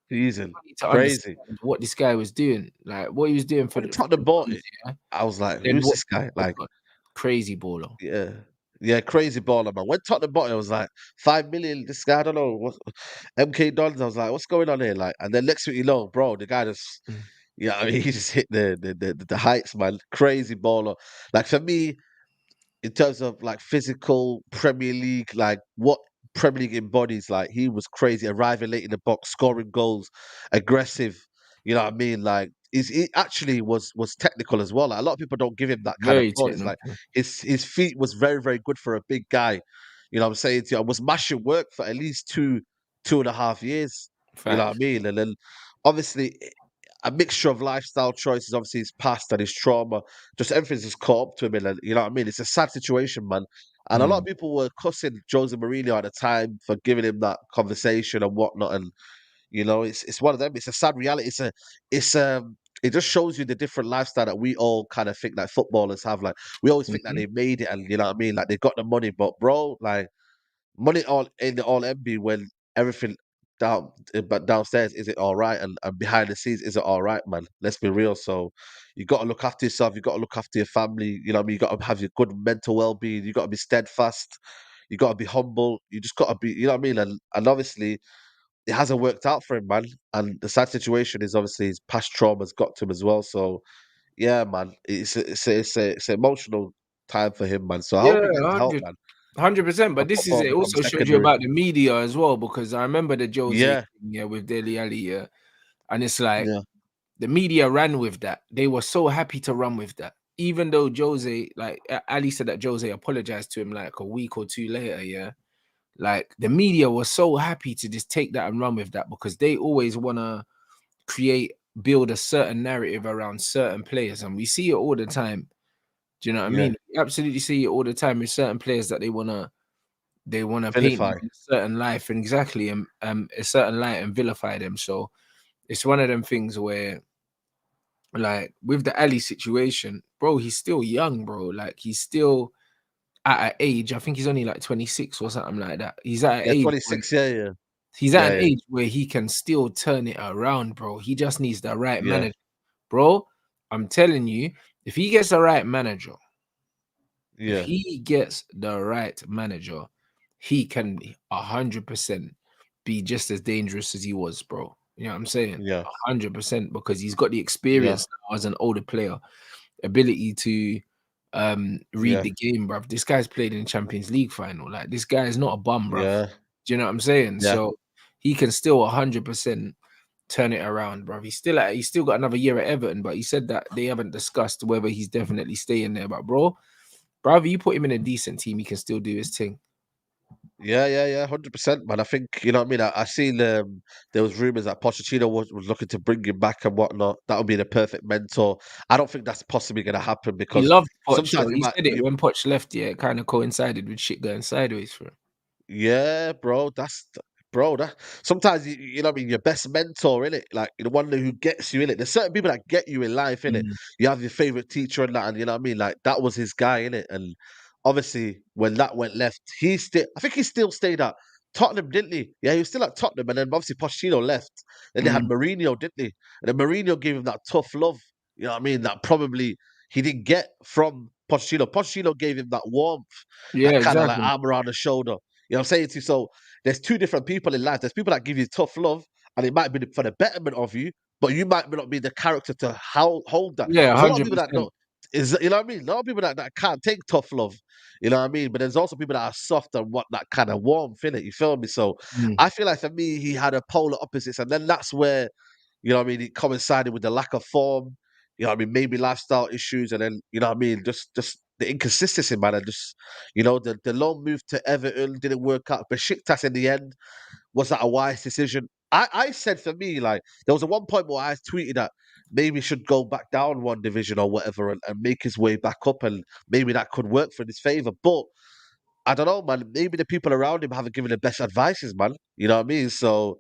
S2: Season.
S4: you need to
S2: Crazy.
S4: understand what this guy was doing. Like, what he was doing for
S2: When
S4: the
S2: Tottenham bought
S4: Blues,
S2: it,
S4: yeah.
S2: I was like,
S4: Then
S2: who's
S4: what
S2: this guy? Like,
S4: crazy baller.
S2: yeah. Yeah, crazy baller, man. When Tottenham bought it, I was like, 5 million, this guy, I don't know, what MK Dons. I was like, what's going on here? Like, and then next week, you know, bro, the guy just,
S4: Mm.
S2: yeah, I mean, he just hit the heights, man. Crazy baller. Like, for me, in terms of like physical Premier League, like what Premier League embodies, like he was crazy, arriving late in the box, scoring goals, aggressive. You know what I mean? Like he actually was technical as well. Like, a lot of people don't give him that kind of
S4: Very
S2: praise. Like
S4: technical.
S2: his feet was very good for a big guy. You know what I'm saying to you? I was mashing work for at least 2.5 years. You know what I
S4: Facts.
S2: mean? And then obviously a mixture of lifestyle choices, obviously his past and his trauma, just everything's just caught up to him. And you know what I mean? It's a sad situation, man. And a lot of
S4: Mm.
S2: people were cussing Jose Mourinho at the time for giving him that conversation and whatnot. And you know, it's one of them. It's a sad reality. It just shows you the different lifestyle that we all kind of think like footballers have. Like we always think that
S4: Mhm.
S2: they made it, and you know what I mean. Like they got the money, but bro, like money all in the all MB when everything but downstairs is it all right, and behind the scenes is it all right, man? Let's be real. So you got to look after yourself. You got to look after your family. You know what I mean? You got to have your good mental well being. You got to be steadfast. You got to be humble. You just got to be. You know what I mean? And obviously it hasn't worked out for him, man. And the sad situation is obviously his past trauma's got to him as well. So yeah, man, it's an emotional time for him, man. So I hope
S4: Yeah,
S2: he gets help,
S4: 100.
S2: man.
S4: 100%.
S2: And
S4: But this is
S2: football
S4: it.
S2: becomes
S4: Also shows you
S2: secondary.
S4: about the media as well, because I remember the Jose
S2: Yeah,
S4: thing, yeah, with Dele Alli, yeah. And it's like
S2: yeah,
S4: the media ran with that. They were so happy to run with that. Even though Jose, like Ali said that Jose apologized to him like a week or two later, yeah. Like the media was so happy to just take that and run with that because they always want to build a certain narrative around certain players. And we see it all the time. Do you know what I
S2: yeah.
S4: mean? We absolutely see it all the time with certain players that they wanna paint them
S2: Vilify.
S4: in a certain life and exactly a certain light and vilify them. So it's one of them things where like with the Ali situation, bro, he's still young, bro. Like he's still at an age, I think he's only like 26 or something like that. He's at an
S2: Yeah,
S4: age where
S2: 26. Yeah,
S4: he's at
S2: yeah,
S4: an
S2: yeah,
S4: age where he can still turn it around, bro. He just needs the right
S2: yeah,
S4: manager. Bro, I'm telling you, if he gets the right manager, if
S2: yeah.
S4: he gets the right manager, he can 100% be just as dangerous as he was, bro. You know what I'm saying?
S2: Yeah.
S4: 100%, because he's got the
S2: Yeah.
S4: experience now as an older player, ability to read
S2: Yeah.
S4: the game, bruv. This guy's played in Champions League final. Like, this guy is not a bum, bruv.
S2: Yeah.
S4: Do you know what I'm saying?
S2: Yeah.
S4: So he can still 100% turn it around, bruv. He's still got another year at Everton, but he said that they haven't discussed whether he's definitely staying there. But bruv, you put him in a decent team, he can still do his thing.
S2: Yeah, 100%, man. I think, you know what I mean. I seen there was rumors that Pochettino was looking to bring him back and whatnot. That would be the perfect mentor. I don't think that's possibly going to happen
S4: He
S2: because
S4: loved Poch though.
S2: sometimes
S4: He said it when Poch left. Yeah, it kind of coincided with shit going sideways for him.
S2: Yeah, bro. That sometimes you know what I mean, your best mentor, innit? Like the one who gets you in it. There's certain people that get you in life, innit? You have your favorite teacher and that, and you know what I mean? Like that was his guy, innit? And obviously when that went left, I think he still stayed at Tottenham, didn't he? Yeah, he was still at Tottenham, and then obviously Pochettino left. Then they had Mourinho, didn't they? And then Mourinho gave him that tough love, you know what I mean? That probably he didn't get from Pochettino. Pochettino gave him that warmth,
S4: Yeah,
S2: that kind of like
S4: exactly.
S2: arm around the shoulder. You know what I'm saying to you? So there's two different people in life. There's people that give you tough love, and it might be for the betterment of you, but you might not be the character to hold that.
S4: Yeah,
S2: There's a lot of people that
S4: 100%.
S2: don't. You know what I mean? A lot of people that can't take tough love. You know what I mean? But there's also people that are soft and want that kind of warmth in it. You feel me? So I feel like for me, he had a polar opposites, and then that's where, you know what I mean, it coincided with the lack of form. You know what I mean? Maybe lifestyle issues, and then, you know what I mean, just the inconsistency, man, and just, you know, the loan move to Everton didn't work out. Besiktas in the end, was that a wise decision? I said for me, like, there was a one point where I tweeted that maybe he should go back down one division or whatever and make his way back up, and maybe that could work for his favour. But I don't know, man. Maybe the people around him haven't given the best advices, man. You know what I mean? So,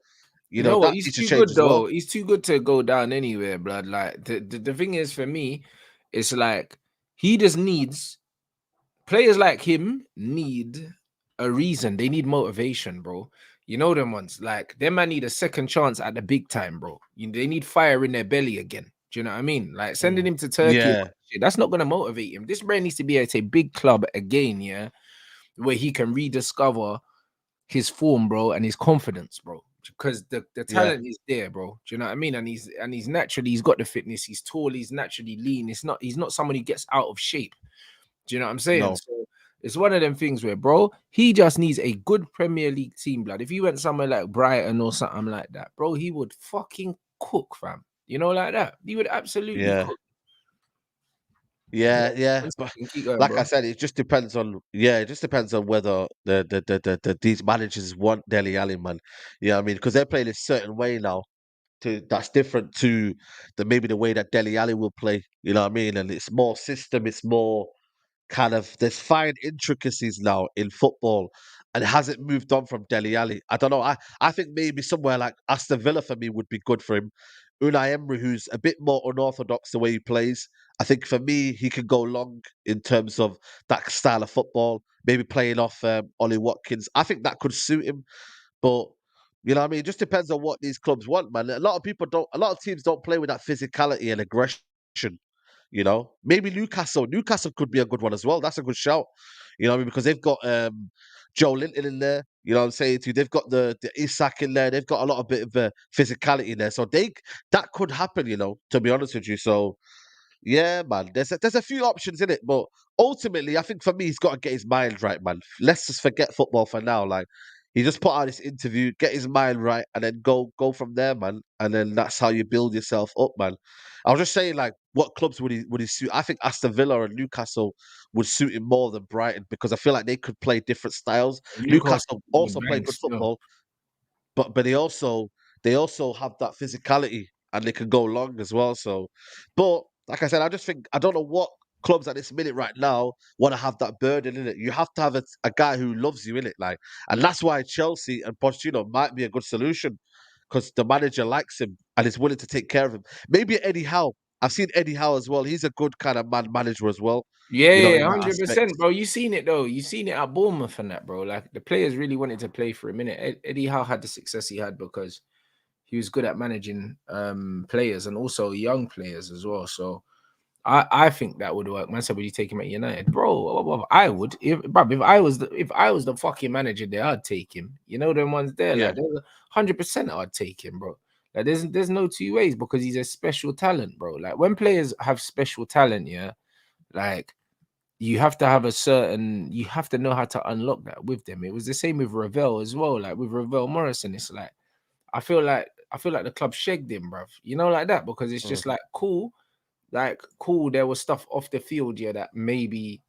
S2: you
S4: You
S2: know,
S4: know what?
S2: that
S4: He's
S2: needs to
S4: too
S2: change
S4: good
S2: as well.
S4: though. He's too good to go down anywhere, blood. Like the thing is for me, it's like he just needs players like him need a reason. They need motivation, bro. You know them ones. Like them man need a second chance at the big time, bro. They need fire in their belly again. Do you know what I mean? Like sending him to Turkey,
S2: Yeah,
S4: that's not gonna motivate him. This man needs to be at a big club again, yeah, where he can rediscover his form, bro, and his confidence, bro. Because the
S2: yeah,
S4: talent is there, bro. Do you know what I mean? And he's naturally, he's got the fitness, he's tall, he's naturally lean. He's not someone who gets out of shape. Do you know what I'm saying?
S2: no,
S4: So it's one of them things where, bro, he just needs a good Premier League team, blood. If he went somewhere like Brighton or something like that, bro, he would fucking cook, fam. You know, like that. He would absolutely
S2: yeah.
S4: cook.
S2: Yeah.
S4: One
S2: But
S4: second, keep going,
S2: like I
S4: bro.
S2: said, it just depends on it just depends on whether these managers want Dele Alli, man. Yeah, I mean, because they're playing a certain way now that's different to maybe the way that Dele Alli will play. You know what I mean? And it's more system, it's more kind of there's fine intricacies now in football, and it hasn't moved on from Dele Alli. I don't know. I think maybe somewhere like Aston Villa for me would be good for him. Unai Emery, who's a bit more unorthodox the way he plays. I think for me, he can go long in terms of that style of football. Maybe playing off Ollie Watkins. I think that could suit him. But you know what I mean? It just depends on what these clubs want, man. A lot of people don't. A lot of teams don't play with that physicality and aggression. You know, maybe Newcastle. Newcastle could be a good one as well. That's a good shout. You know what I mean? Because they've got Joe Linton in there. You know what I'm saying to you? They've got the Isak in there. They've got a lot of bit of physicality in there. So that could happen, you know, to be honest with you. So yeah, man. There's a few options in it, but ultimately, I think for me, he's got to get his mind right, man. Let's just forget football for now. Like he just put out this interview, get his mind right, and then go from there, man. And then that's how you build yourself up, man. I was just saying, like, what clubs would he suit? I think Aston Villa and Newcastle would suit him more than Brighton because I feel like they could play different styles.
S4: Newcastle
S2: Newcastle also play
S4: bank
S2: good
S4: still.
S2: football, but they also have that physicality and they can go long as well. So, but like I said, I just think I don't know what clubs at this minute right now want to have that burden in it. You have to have a guy who loves you in it, like, and that's why Chelsea and Pochettino might be a good solution because the manager likes him and is willing to take care of him. Maybe Eddie Howe. I've seen Eddie Howe as well. He's a good kind of manager as well. You know,
S4: Yeah,
S2: in that aspect.
S4: 100%, bro. You seen it though. You seen it at Bournemouth and that, bro. Like the players really wanted to play for a minute. Eddie Howe had the success he had because he was good at managing players and also young players as well. So I think that would work. Man said, would you take him at United, bro? I would. If I was the fucking manager there, I'd take him. You know them ones there,
S2: Yeah,
S4: like 100%, I'd take him, bro. Like there's no two ways because he's a special talent, bro. Like when players have special talent, yeah, like you have to have you have to know how to unlock that with them. It was the same with Ravel as well. Like with Ravel Morrison, it's like I feel like the club shagged him, bruv. You know, like that, because it's just like cool. There was stuff off the field, yeah, that maybe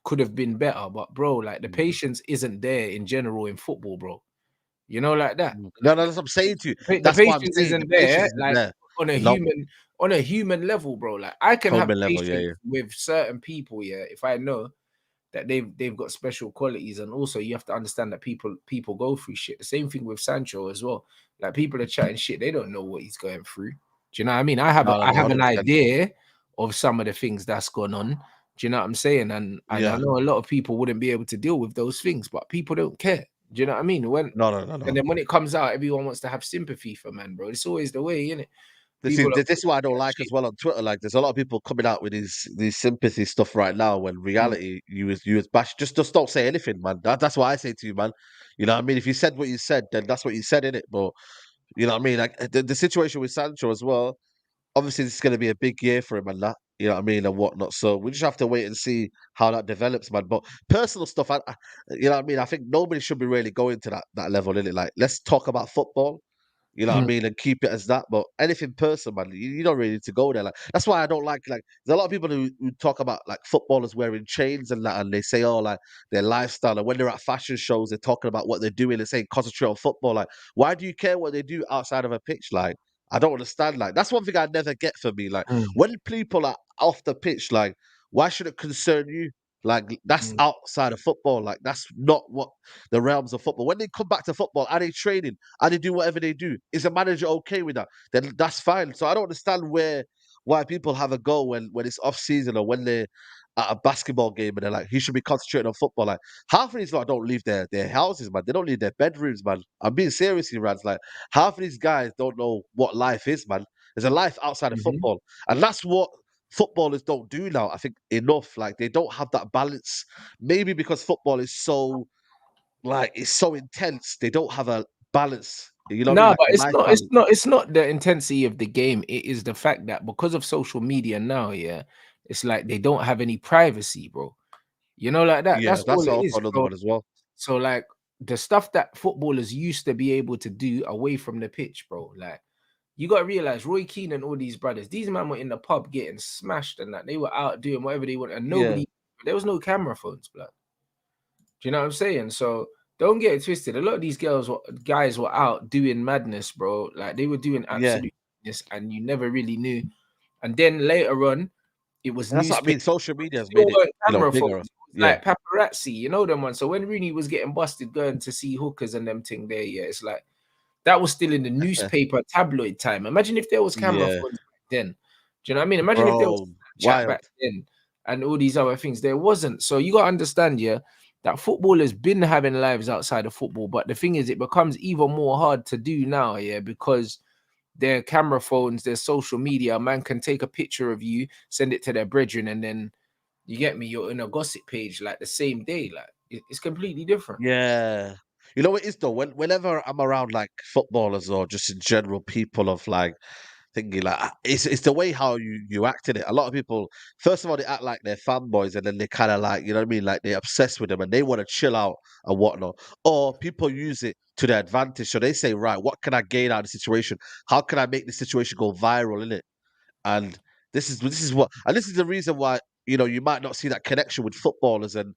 S4: could have been better. But bro, like the patience isn't there in general in football, bro. You know, like that.
S2: No, that's what I'm saying to you.
S4: The
S2: That's what I'm
S4: patience
S2: saying. The
S4: isn't
S2: patience
S4: there,
S2: isn't
S4: like
S2: there.
S4: on a
S2: No,
S4: human level, bro. Like I can have
S2: human level, yeah,
S4: patience
S2: yeah.
S4: with certain people, yeah, if I know that they've got special qualities, and also you have to understand that people go through shit. The same thing with Sancho as well. Like people are chatting shit, they don't know what he's going through. Do you know what I mean? I have
S2: No,
S4: I
S2: no,
S4: have an
S2: 100%.
S4: idea of some of the things that's gone on. Do you know what I'm saying? And I
S2: Yeah.
S4: know a lot of people wouldn't be able to deal with those things, but people don't care. Do you know what I mean?
S2: No.
S4: And then when it comes out, everyone wants to have sympathy for man, bro. It's always the way, innit?
S2: This is
S4: People are
S2: this is what I don't like as well on Twitter. Like, there's a lot of people coming out with these sympathy stuff right now. When reality, you was bash. Just don't say anything, man. That's what I say to you, man. You know what I mean? If you said what you said, then that's what you said in it. But you know what I mean? Like the situation with Sancho as well. Obviously, this is going to be a big year for him and that. You know what I mean, and whatnot. So we just have to wait and see how that develops, man. But personal stuff, you know what I mean. I think nobody should be really going to that level, innit? Like, let's talk about football. You know what I
S4: Mm,
S2: mean? And keep it as that. But anything personal, man, you don't really need to go there. Like that's why I don't like there's a lot of people who talk about like footballers wearing chains and that, and they say, oh, like their lifestyle. And when they're at fashion shows, they're talking about what they're doing and saying concentrate on football. Like, why do you care what they do outside of a pitch? Like, I don't understand. Like, that's one thing I never get for me. Like,
S4: mm,
S2: when people are off the pitch, like, why should it concern you? Like, that's
S4: mm,
S2: outside of football. Like, that's not what the realms of football. When they come back to football, are they training? And they do whatever they do. Is the manager okay with that? Then that's fine. So I don't understand why people have a go when it's off season or when they're at a basketball game and they're like, he should be concentrating on football. Like half of these lot don't leave their houses, man. They don't leave their bedrooms, man. I'm being serious here, Rants. Like half of these guys don't know what life is, man. There's a life outside of
S4: mhm.
S2: football. And that's what footballers don't do now. I think enough. Like they don't have that balance. Maybe because football is so like it's so intense. They don't have a balance. You know what I mean?
S4: No,
S2: Like
S4: but
S2: a life balance.
S4: it's not the intensity of the game. It is the fact that because of social media now, yeah, it's like they don't have any privacy, bro. You know, like that.
S2: Yeah,
S4: That's all
S2: that's
S4: it
S2: also
S4: is,
S2: another
S4: bro.
S2: one as well.
S4: So like the stuff that footballers used to be able to do away from the pitch, bro. Like you gotta realize Roy Keane and all these brothers, these men were in the pub getting smashed and that they were out doing whatever they want, and
S2: Yeah,
S4: there was no camera phones, blood. Do you know what I'm saying? So don't get it twisted. A lot of these guys were out doing madness, bro. Like they were doing
S2: yeah.
S4: absolute madness, and you never really knew. And then later on, it was
S2: And that's what I
S4: newspaper.
S2: mean. Social media has
S4: Still
S2: made it,
S4: weren't camera phones.
S2: bigger.
S4: It was
S2: Yeah.
S4: like paparazzi, you know them ones. So when Rooney was getting busted going to see hookers and them thing there, yeah, it's like that was still in the newspaper tabloid time. Imagine if there was camera
S2: Yeah,
S4: phones back then. Do you know what I mean? Imagine if there was
S2: bro.
S4: chat back
S2: Wild.
S4: then and all these other things. There wasn't. So you gotta understand, yeah, that footballers been having lives outside of football. But the thing is, it becomes even more hard to do now, yeah, because their camera phones, their social media, a man can take a picture of you, send it to their brethren, and then you get me, you're in a gossip page like the same day. Like it's completely different.
S2: Yeah. You know what it is though? Whenever I'm around like footballers or just in general people of like thinking like it's the way how you act in it. A lot of people, first of all, they act like they're fanboys, and then they kind of like you know what I mean, like they're obsessed with them and they want to chill out and whatnot. Or people use it to their advantage, so they say, right, what can I gain out of the situation? How can I make the situation go viral in it? And this is the reason why you might not see that connection with footballers and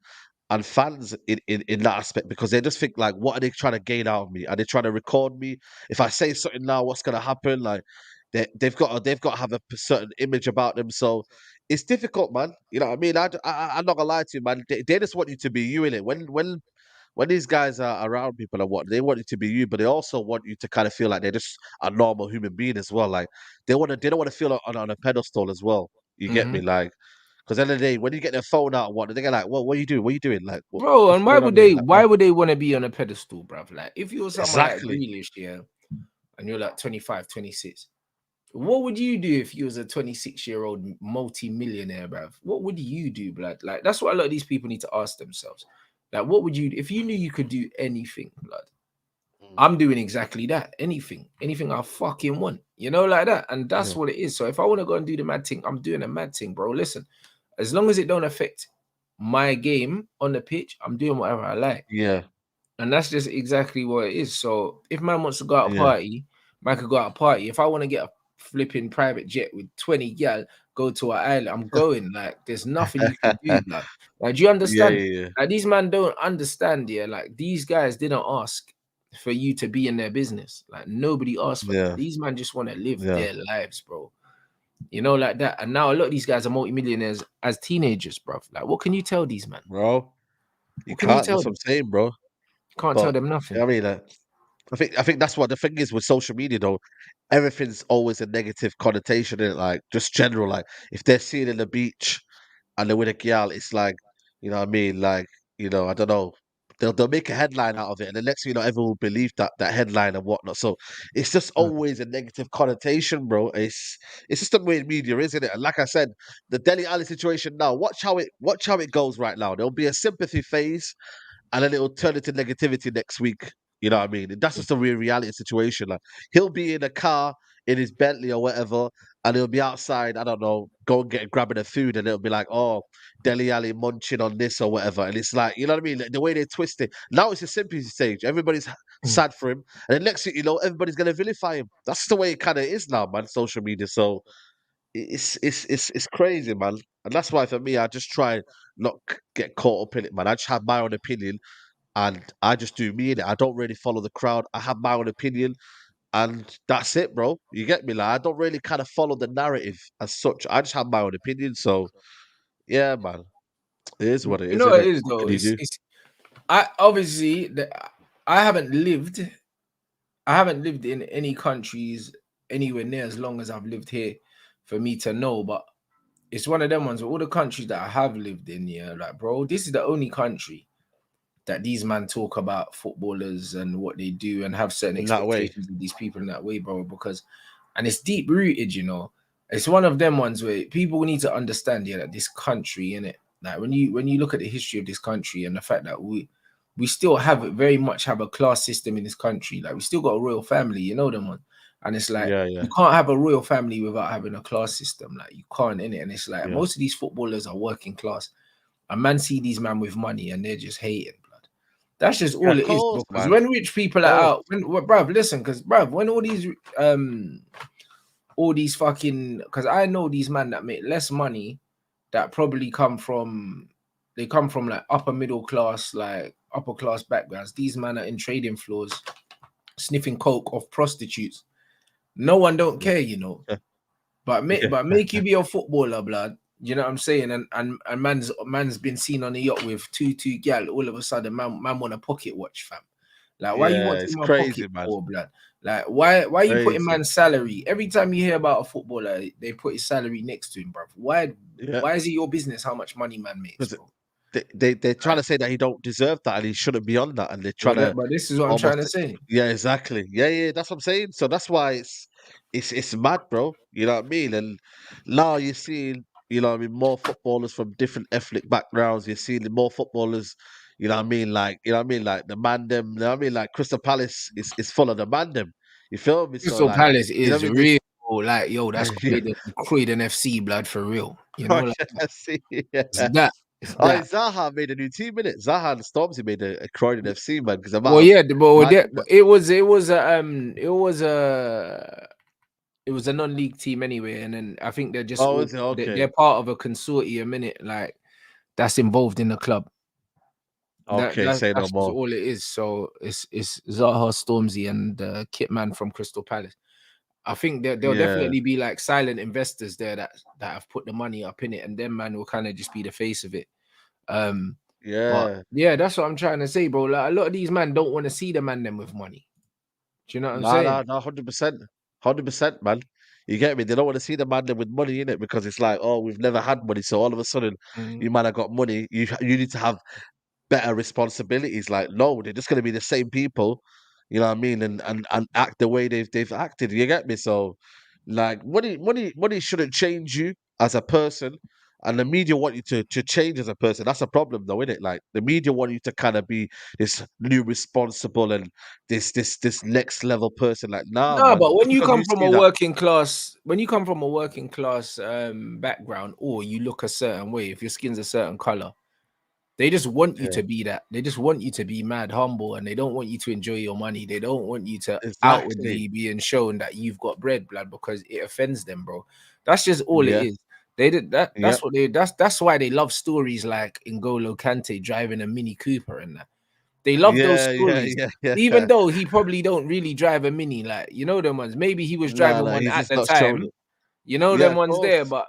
S2: fans in that aspect because they just think like, what are they trying to gain out of me? Are they trying to record me? If I say something now, what's gonna happen? Like they've got to have a certain image about them. So it's difficult, man. You know what I mean? I'm not gonna lie to you, man. They just want you to be you in it. When these guys are around people and what they want you to be you, but they also want you to kind of feel like they're just a normal human being as well. Like they don't want to feel on a pedestal as well. You get me?
S4: Mhm.
S2: Like because at the end of the day, when you get their phone out and what, they're like, "What are you doing? What are you doing? Like,
S4: Bro,
S2: what's
S4: and
S2: going on here?" Like,
S4: why would they want to be on a pedestal, bruv? Like, if you were someone like
S2: exactly.
S4: Grealish, yeah, and you're like 25, 26, what would you do if you was a 26-year-old multi-millionaire, bruv? What would you do, blood? Like, that's what a lot of these people need to ask themselves. Like, what would you if you knew you could do anything, blood? I'm doing exactly that. Anything I fucking want, like that. And that's what it is. So if I want to go and do the mad thing, I'm doing a mad thing, bro. Listen, as long as it don't affect my game on the pitch, I'm doing whatever I like.
S2: Yeah.
S4: And that's just exactly what it is. So if man wants to go out
S2: Yeah.
S4: party, man could go out party. If I want to get a flipping private jet with 20 gal, go to an island, I'm going. Like, there's nothing you can do, blood. Like, do you understand?
S2: Yeah.
S4: Like, these man don't understand, like, these guys didn't ask for you to be in their business. Like, nobody asked for that. These man just want to live their lives, bro. Like that. And now a lot of these guys are multimillionaires as teenagers, bro. Like, what can you tell these men?
S2: Bro, you
S4: What can you
S2: can't.
S4: tell
S2: That's what
S4: them?
S2: I'm saying, bro.
S4: Can't tell them nothing.
S2: I mean, I think that's what the thing is with social media, though. Everything's always a negative connotation in it, like just general. Like if they're seen in the beach and they're with a gal, it's like, you know what I mean? Like, I don't know. They'll make a headline out of it, and the next thing you know, everyone will believe that headline and whatnot. So it's just always a negative connotation, bro. It's just the way media is, isn't it? And like I said, the Dele Alli situation now. Watch how it goes right now. There'll be a sympathy phase, and then it'll turn into negativity next week. You know what I mean? And that's just the real reality situation. Like he'll be in a car in his Bentley or whatever, and he'll be outside. I don't know, grabbing a food, and it'll be like, oh, Dele Alli munching on this or whatever. And it's like, you know what I mean? Like, the way they twist it. Now it's a sympathy stage. Everybody's sad for him, and then next thing you know, everybody's gonna vilify him. That's the way it kind of is now, man. Social media. So it's crazy, man. And that's why for me, I just try not get caught up in it, man. I just have my own opinion and I just do me in it. I don't really follow the crowd. I have my own opinion, and that's it, bro. You get me? Like I don't really kind of follow the narrative as such. I just have my own opinion. So yeah, man, it is what it
S4: You
S2: is,
S4: know
S2: isn't
S4: what it
S2: it?
S4: is
S2: What
S4: though.
S2: can you do?
S4: I haven't lived in any countries anywhere near as long as I've lived here for me to know, but it's one of them ones with all the countries that I have lived in, like bro, this is the only country that these men talk about footballers and what they do and have certain
S2: In that way,
S4: expectations of these people in that way, bro, and it's deep rooted, It's one of them ones where people need to understand, that this country, innit? Like when you look at the history of this country and the fact that we still very much have a class system in this country. Like we still got a royal family, them one. And it's like
S2: yeah,
S4: you can't have a royal family without having a class system. Like you can't, in it. And it's like
S2: yeah.
S4: most of these footballers are working class. And man see these men with money and they're just hating, blood. That's just all
S2: Of
S4: it is.
S2: course,
S4: Because
S2: man.
S4: when rich people are out, bruv, listen, because bruv, when all these fucking, because I know these men that make less money that probably come from like upper middle class, like upper class backgrounds. These men are in trading floors sniffing coke off prostitutes. No one don't care, But make you be a footballer, blood. You know what I'm saying? And man's been seen on a yacht with two gal. All of a sudden, man want a pocket watch, fam. Like, why you want
S2: It's
S4: in my
S2: crazy,
S4: pocket
S2: man.
S4: for, blood? Like, why you putting
S2: Crazy.
S4: man's salary? Every time you hear about a footballer, they put his salary next to him, bro. Why is it your business how much money man makes, bro?
S2: They're trying to say that he don't deserve that and he shouldn't be on that, and they're trying to.
S4: But this is what I'm
S2: Almost,
S4: trying to say.
S2: yeah, exactly. Yeah, that's what I'm saying. So that's why it's mad, bro. You know what I mean? And now you're seeing, more footballers from different ethnic backgrounds. You're seeing more footballers, Like the Mandem. You know what I mean? Like Crystal Palace is full of the Mandem. You feel me? So
S4: Crystal
S2: like,
S4: Palace is
S2: what I mean?
S4: real. Like, yo, that's
S2: Yeah.
S4: Croydon FC, blood, for real.
S2: Oh,
S4: Like,
S2: yeah, see,
S4: it's
S2: yeah.
S4: that. It's
S2: Oh,
S4: that.
S2: Zaha made a new team, innit? Zaha and Stormzy made a Croydon FC, man, because the
S4: Well,
S2: amount of
S4: yeah, but
S2: man,
S4: it was a non-league team anyway, and then I think they're just
S2: oh, is it?
S4: they're
S2: Okay.
S4: part of a consortium, innit? Like that's involved in the club.
S2: Okay, say no
S4: That's just
S2: more.
S4: all it is. So it's Zaha, Stormzy, and Kitman from Crystal Palace. I think there'll
S2: Yeah,
S4: definitely be like silent investors there that have put the money up in it, and then man will kind of just be the face of it. But
S2: yeah.
S4: yeah, that's what I'm trying to say, bro. Like a lot of these men don't want to see the man them with money. Do you know what I'm
S2: Nah,
S4: saying?
S2: nah, nah, 100%. 100%, man. You get me? They don't want to see the man there with money in it because it's like, oh, we've never had money. So all of a sudden, you might have got money. You need to have better responsibilities. Like, no, they're just going to be the same people. You know what I mean? And act the way they've acted. You get me? So, like, money shouldn't change you as a person. And the media want you to change as a person. That's a problem, though, isn't it? Like the media want you to kind of be this new responsible and this next level person. Like, nah,
S4: No,
S2: man.
S4: but
S2: Just
S4: when you
S2: because
S4: come
S2: you
S4: from
S2: see
S4: a
S2: that,
S4: working class, background, or you look a certain way, if your skin's a certain color, they just want you
S2: yeah,
S4: to be that. They just want you to be mad humble, and they don't want you to enjoy your money. They don't want you to
S2: exactly.
S4: outwardly being shown that you've got bread, blood, because it offends them, bro. That's just all it
S2: Yeah,
S4: is. They did that.
S2: yeah,
S4: That's why they love stories like N'Golo Kante driving a Mini Cooper and that. They love those
S2: yeah, yeah,
S4: stories,
S2: yeah,
S4: even
S2: yeah.
S4: though he probably don't really drive a Mini, like you know them ones. Maybe he was
S2: Nah,
S4: driving
S2: nah.
S4: one
S2: He's
S4: at
S2: just
S4: the
S2: not showing
S4: time,
S2: it.
S4: you know
S2: Yeah,
S4: them
S2: of
S4: ones there,
S2: course.
S4: but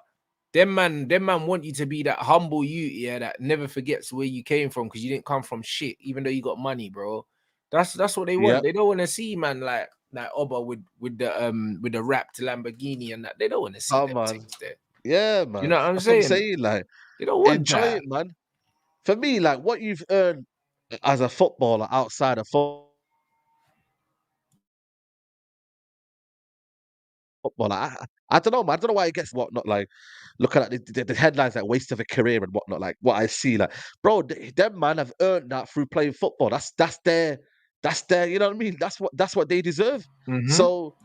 S4: them man want you to be that humble you, yeah, that never forgets where you came from because you didn't come from shit, even though you got money, bro. That's what they want.
S2: Yeah,
S4: They don't want to see man like Oba with the wrapped Lamborghini and that. They don't want to see
S2: come
S4: them
S2: on.
S4: things there.
S2: Yeah,
S4: You
S2: man.
S4: know what I'm
S2: That's what I'm
S4: saying?
S2: saying. Like,
S4: They don't want
S2: enjoy
S4: that.
S2: it, man. For me, like what you've earned as a footballer outside of football. I don't know, man. I don't know why it gets whatnot. Like looking at the headlines, like waste of a career and whatnot. Like what I see, like bro, them man have earned that through playing football. That's their. You know what I mean? That's what they deserve.
S4: Mm-hmm.
S2: So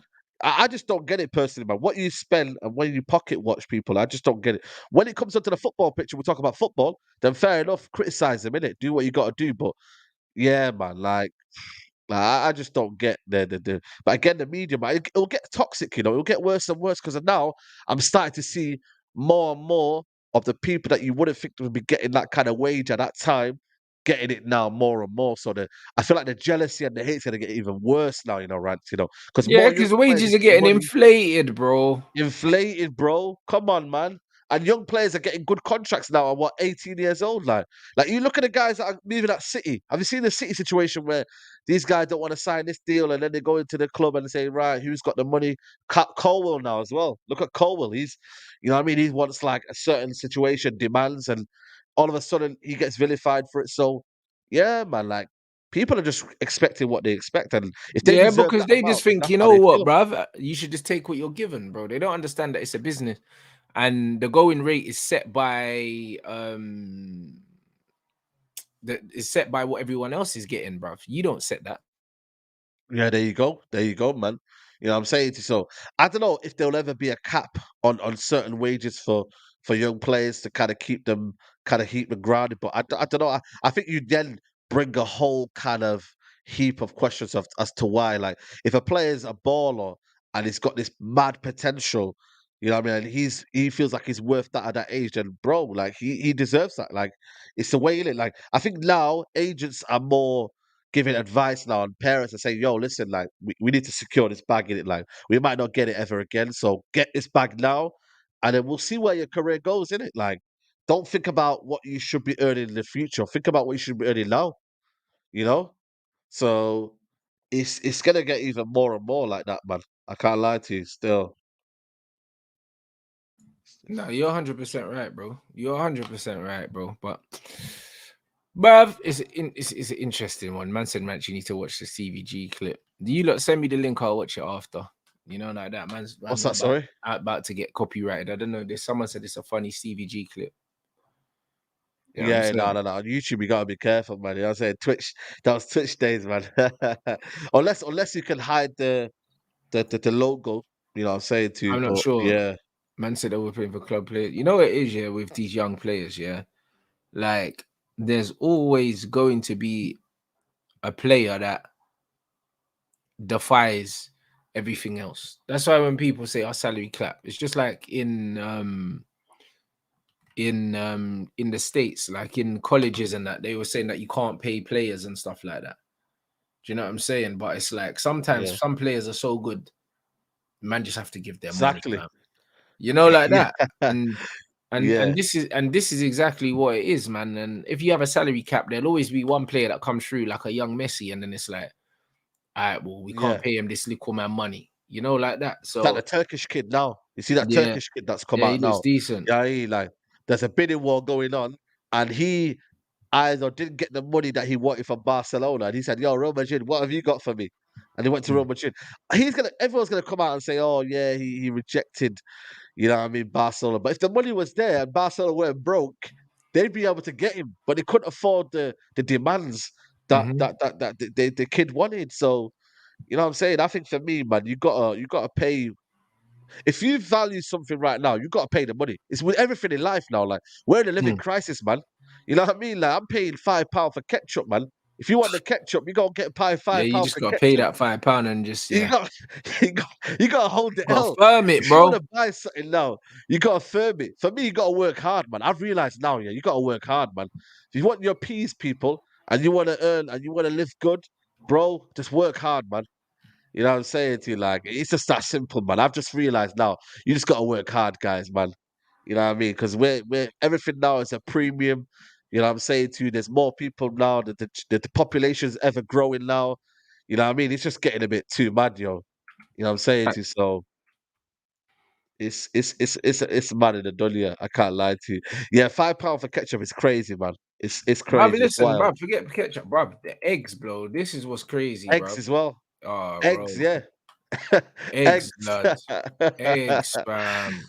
S2: I just don't get it personally, man. What you spend and when you pocket watch people, I just don't get it. When it comes onto the football picture, we talk about football. Then fair enough, criticize them, innit? Do what you got to do, but yeah, man, like, I just don't get the. But again, the media, man, it'll get toxic. It'll get worse and worse because now I'm starting to see more and more of the people that you wouldn't think would be getting that kind of wage at that time, getting it now more and more. So I feel like the jealousy and the hate's gonna get even worse now. Rants. Because
S4: Yeah,
S2: more young
S4: because
S2: players are
S4: wages are
S2: getting
S4: getting
S2: money.
S4: inflated, bro.
S2: Inflated, bro. Come on, man. And young players are getting good contracts now at 18 years old. Like you look at the guys that are moving at City. Have you seen the City situation where these guys don't want to sign this deal and then they go into the club and say, right, who's got the money? Colwell now as well. Look at Colwell. He's, you know what I mean? He wants like a certain situation, demands, and all of a sudden he gets vilified for it. So, yeah, man, like people are just expecting what they expect. And if they
S4: Yeah,
S2: deserve
S4: because
S2: that
S4: they just
S2: amount, then
S4: think,
S2: that's
S4: you
S2: how
S4: know
S2: they
S4: what,
S2: feel.
S4: bruv, you should just take what you're given, bro. They don't understand that it's a business, and the going rate is set by what everyone else is getting, bruv. You don't set that.
S2: Yeah, there you go. There you go, man. You know what I'm saying to you? So I don't know if there'll ever be a cap on certain wages for young players to keep them grounded. But I don't know. I think you then bring a whole kind of heap of questions as to why. Like if a player's a baller and he's got this mad potential, you know what I mean, and he feels like he's worth that at that age, then bro, like he deserves that. Like it's the way in it. Like I think now agents are more giving advice now and parents are saying, yo, listen, like we need to secure this bag in it. Like we might not get it ever again. So get this bag now and then we'll see where your career goes in it. Like don't think about what you should be earning in the future. Think about what you should be earning now, you know? So it's gonna get even more and more like that, man. I can't lie to you still.
S4: No, you're 100% right, bro. You're 100% right, bro. But, bruv, it's an interesting one. Man said, man, you need to watch the CVG clip. Do you lot send me the link? I'll watch it after. You know, like that.
S2: What's
S4: Man's
S2: that, sorry?
S4: about to get copyrighted. I don't know. There's someone said it's a funny CVG clip. You know what I'm
S2: Yeah, no,
S4: saying?
S2: no, no. On YouTube, you gotta be careful, man. You know what I'm saying? Twitch, that was Twitch days, man. unless you can hide the logo, you know what I'm saying to you,
S4: I'm not
S2: but
S4: sure.
S2: yeah,
S4: Man said they were playing for club players. You know what it is, yeah, with these young players, yeah? Like, there's always going to be a player that defies everything else. That's why when people say our salary cap, it's just like in the States, like in colleges and that, they were saying that you can't pay players and stuff like that. Do you know what I'm saying? But it's like sometimes
S2: yeah,
S4: some players are so good, man just have to give them money,
S2: exactly.
S4: man. You know, like
S2: Yeah,
S4: that. And
S2: yeah,
S4: this is exactly what it is, man. And if you have a salary cap, there'll always be one player that comes through like a young Messi, and then it's like, all right, well, we can't
S2: yeah.
S4: pay him this little man money, you know, like that.
S2: It's like
S4: So
S2: the Turkish kid now. You see that
S4: yeah,
S2: Turkish kid that's come
S4: yeah, he
S2: out
S4: looks
S2: now.
S4: decent.
S2: Yeah, like there's a bidding war going on, and he either didn't get the money that he wanted from Barcelona, and he said, "Yo, Real Madrid, what have you got for me?" and he went to Real Madrid. Everyone's gonna come out and say, "Oh yeah, he rejected." You know what I mean, Barcelona. But if the money was there and Barcelona weren't broke, they'd be able to get him. But they couldn't afford the demands that
S4: Mhm.
S2: the kid wanted. So you know what I'm saying? I think for me, man, you gotta pay. If you value something right now, you gotta pay the money. It's with everything in life now. Like we're in a living
S4: Mm.
S2: crisis, man. You know what I mean? Like I'm paying £5 for ketchup, man. If you want the ketchup, you gotta get paid
S4: Yeah,
S2: five
S4: you
S2: pound
S4: just
S2: for
S4: gotta pay
S2: ketchup.
S4: that £5 and just
S2: You got you got to hold the
S4: gotta
S2: L.
S4: firm it,
S2: If you want
S4: bro.
S2: to buy something now, you got to firm it. For me, you got to work hard, man. I've realized now, yeah, you got to work hard, man. If you want your peace, people, and you want to earn and you want to live good, bro, just work hard, man. You know what I'm saying to you? Like, it's just that simple, man. I've just realized now, you just got to work hard, guys, man. You know what I mean? Because we're everything now is a premium. You know what I'm saying to you? There's more people now. The population's ever growing now. You know what I mean? It's just getting a bit too mad, yo. You know what I'm saying to you? So it's mad in the dunya. I can't lie to you. Yeah, £5 for ketchup is crazy, man. It's
S4: Bruv,
S2: crazy. It's
S4: listen,
S2: wild.
S4: bruv, forget ketchup, bruv. The eggs, bro. This is what's crazy,
S2: Eggs
S4: bruv.
S2: as well.
S4: Oh,
S2: Eggs,
S4: bro.
S2: yeah.
S4: Eggs,
S2: Eggs.
S4: blood. Eggs, spam.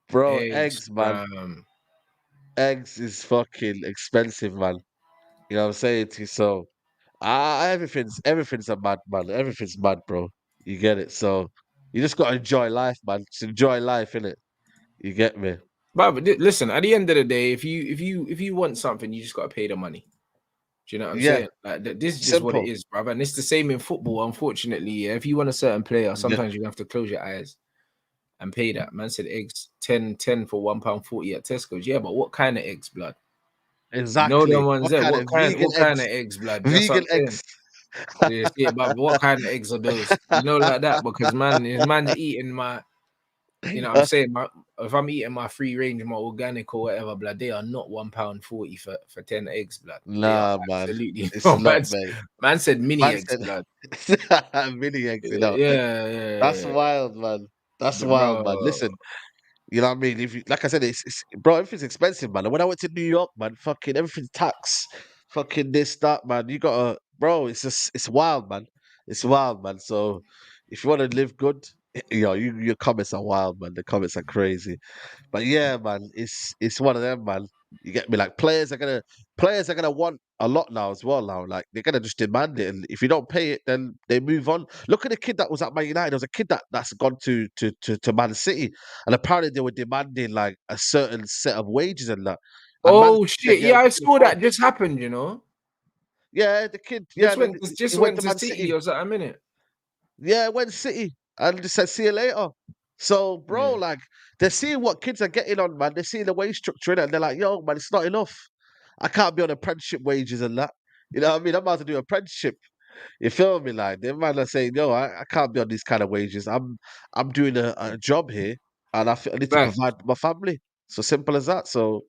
S2: Bro,
S4: Eggs,
S2: eggs, man.
S4: spam.
S2: Eggs is fucking expensive, man. You know what I'm saying to you? So everything's a mad, man. Everything's mad, bro. You get it? So you just gotta enjoy life, man. Just enjoy life, innit? You get me?
S4: But listen, at the end of the day, if you want something, you just gotta pay the money. Do you know what I'm
S2: Yeah,
S4: saying? Like this is just what it
S2: simple.
S4: is, bruv. And it's the same in football, unfortunately. Yeah? If you want a certain player,
S2: Yeah,
S4: sometimes you have to close your eyes and pay that. Man said eggs 10 for £1.40 at Tesco's. Yeah, but what kind of eggs, blood? You know them
S2: exactly.
S4: ones
S2: What
S4: there.
S2: kind
S4: What
S2: of
S4: kind?
S2: vegan
S4: What kind of
S2: eggs?
S4: eggs, blood? That's what
S2: Vegan
S4: I'm saying.
S2: eggs.
S4: You see, but what kind of eggs are those? You know, like that, because man's eating my. You know what I'm saying? If I'm eating my free range, my organic or whatever, blood, they are not £1.40 for 10 eggs, blood. They are
S2: Nah, man.
S4: absolutely
S2: It's
S4: no.
S2: not, mate.
S4: Man said mini
S2: Man
S4: eggs,
S2: said
S4: blood.
S2: mini eggs, you know.
S4: Yeah,
S2: That's
S4: yeah.
S2: wild, man. That's
S4: But
S2: wild, man.
S4: bro,
S2: Listen, you know what I mean? If you, like I said, it's bro, everything's expensive, man. And when I went to New York, man, fucking everything's tax, fucking this, that, man. You gotta, bro. It's wild, man. It's wild, man. So if you want to live good, your comments are wild, man. The comments are crazy. But yeah, man, it's one of them, man. You get me? Like players are gonna want a lot now as well. Now, like they're gonna just demand it, and if you don't pay it, then they move on. Look at the kid that was at Man United. There was a kid that's gone to Man City, and apparently they were demanding like a certain set of wages and that. And Man
S4: oh
S2: City said,
S4: shit,
S2: "Yeah,
S4: yeah,
S2: we
S4: I
S2: can
S4: saw
S2: afford."
S4: that just happened. You know,
S2: Yeah, the kid. Yeah, and then he
S4: just
S2: went
S4: went
S2: to
S4: to
S2: Man
S4: City
S2: City.
S4: or something, innit?
S2: Yeah, went City and just said, "See you later." So, bro,
S4: Yeah,
S2: like they're seeing what kids are getting on, man. They're seeing the wage structure in it, and they're like, "Yo, man, it's not enough. I can't be on apprenticeship wages and that." You know what I mean? I'm about to do apprenticeship. You feel me? Like the man are saying, "Yo, I can't be on these kind of wages. I'm doing a job here, and I need to
S4: right.
S2: provide my family." So simple as that. So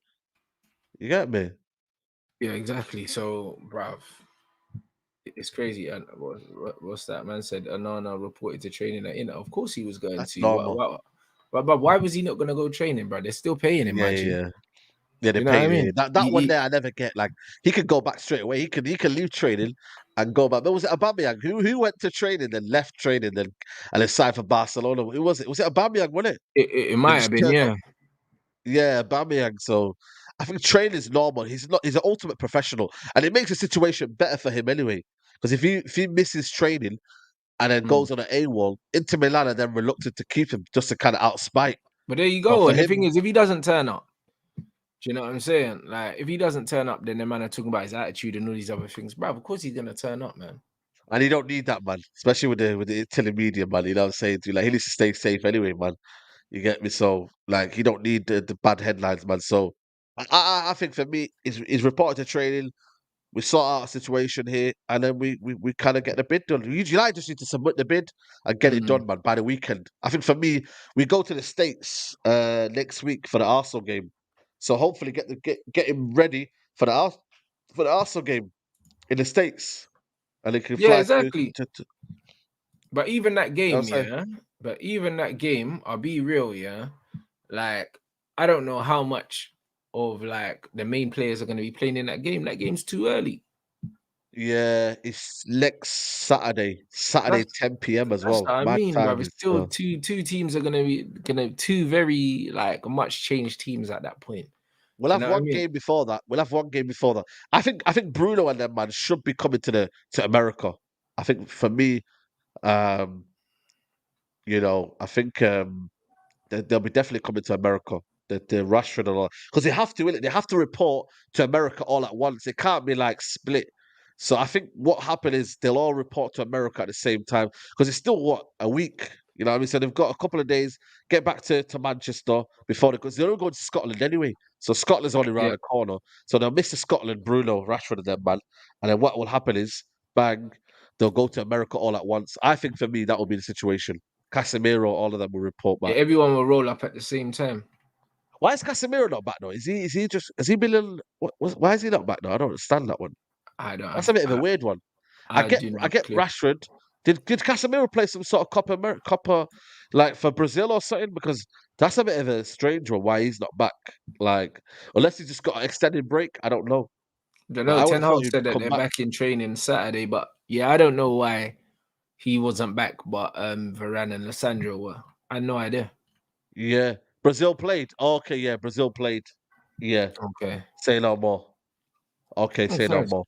S2: you get me?
S4: Yeah, exactly. So, bruv, it's crazy. And what's that man said? Onana reported to training at Inter. Of course, he was going
S2: That's
S4: to.
S2: normal.
S4: But why was he not going to go training, bro? They're still paying him,
S2: Yeah,
S4: mind
S2: yeah,
S4: you.
S2: yeah. Yeah,
S4: Do
S2: they're
S4: you know what I
S2: paying
S4: mean?
S2: it. That one there, I never get. Like he could go back straight away. He can leave training and go back. But was it Aubameyang who went to training, then left training, then signed for Barcelona? Who was it? Was it Aubameyang? Wasn't it?
S4: It
S2: They
S4: might have
S2: just
S4: been,
S2: turned up.
S4: yeah.
S2: Yeah, Aubameyang. So I think training is normal. He's not. He's an ultimate professional, and it makes the situation better for him anyway. Because if he misses training and then
S4: Mm.
S2: goes on an AWOL, Inter Milan are then reluctant to keep him just to kind of outspite.
S4: But there you
S2: But
S4: go.
S2: for
S4: And the thing
S2: him,
S4: is, if he doesn't turn up, do you know what I'm saying? Like, if he doesn't turn up, then the man are talking about his attitude and all these other things. Bro, of course he's gonna turn up, man.
S2: and he don't need that, man. Especially with the Italian media, man. You know what I'm saying? To you, like he needs to stay safe anyway, man. You get me? So like he don't need the bad headlines, man. So I think for me, is reported to training. We sort out a situation here, and then we kind of get the bid done. Usually, I just need to submit the bid and get it
S4: Mm.
S2: done, man, by the weekend. I think for me, we go to the States next week for the Arsenal game. So hopefully get him ready for the Arsenal game in the States, and he can
S4: Yeah,
S2: fly
S4: exactly.
S2: to
S4: But even that
S2: you know
S4: game,
S2: what I'm saying?
S4: yeah. But even that game, I'll be real, yeah. Like, I don't know how much of like the main players are going to be playing in that game. That game's too early.
S2: Yeah, it's next Saturday,
S4: That's
S2: 10 p.m. as
S4: that's
S2: well.
S4: what I
S2: Mad
S4: mean, bro.
S2: timing.
S4: It's still
S2: So
S4: two teams are gonna two very like much changed teams at that point.
S2: we'll
S4: Do you
S2: have
S4: know what I
S2: one
S4: mean?
S2: game before that. We'll have one game before that. I think Bruno and them man should be coming to America. I think for me, um, I think they'll be definitely coming to America. The Rashford and all, because they have to, innit? They have to report to America all at once. It can't be like split. So I think what happened is they'll all report to America at the same time because it's still what a week. You know what I mean? So they've got a couple of days, get back to Manchester before because they're all going to Scotland anyway. So Scotland's only around
S4: Yeah.
S2: the corner. So they'll miss the Scotland, Bruno, Rashford, and them man. And then what will happen is, bang, they'll go to America all at once. I think for me that will be the situation. Casemiro, all of them will report
S4: Yeah,
S2: back.
S4: everyone will roll up at the same time.
S2: Why is Casemiro not back though? Is he just has he been why is he not back though? I don't understand that one.
S4: I don't
S2: That's a
S4: have.
S2: bit of a weird one. I
S4: I
S2: get
S4: do not
S2: I
S4: have a
S2: get
S4: clue.
S2: Rashford. Did Casemiro play some sort of Copper like for Brazil or something? Because that's a bit of a strange one. Why he's not back? Like unless he just got an extended break. I don't know.
S4: Don't
S2: But
S4: know.
S2: I would
S4: Ten
S2: have thought
S4: Hag
S2: he'd
S4: said that
S2: come
S4: they're
S2: back.
S4: back in training Saturday, but yeah, I don't know why he wasn't back, but Varane and Lissandro were. I had no idea.
S2: Yeah. Brazil played. Okay, yeah, Brazil played. Yeah.
S4: Okay.
S2: Say no more. Okay,
S4: Oh,
S2: say no
S4: fair.
S2: more.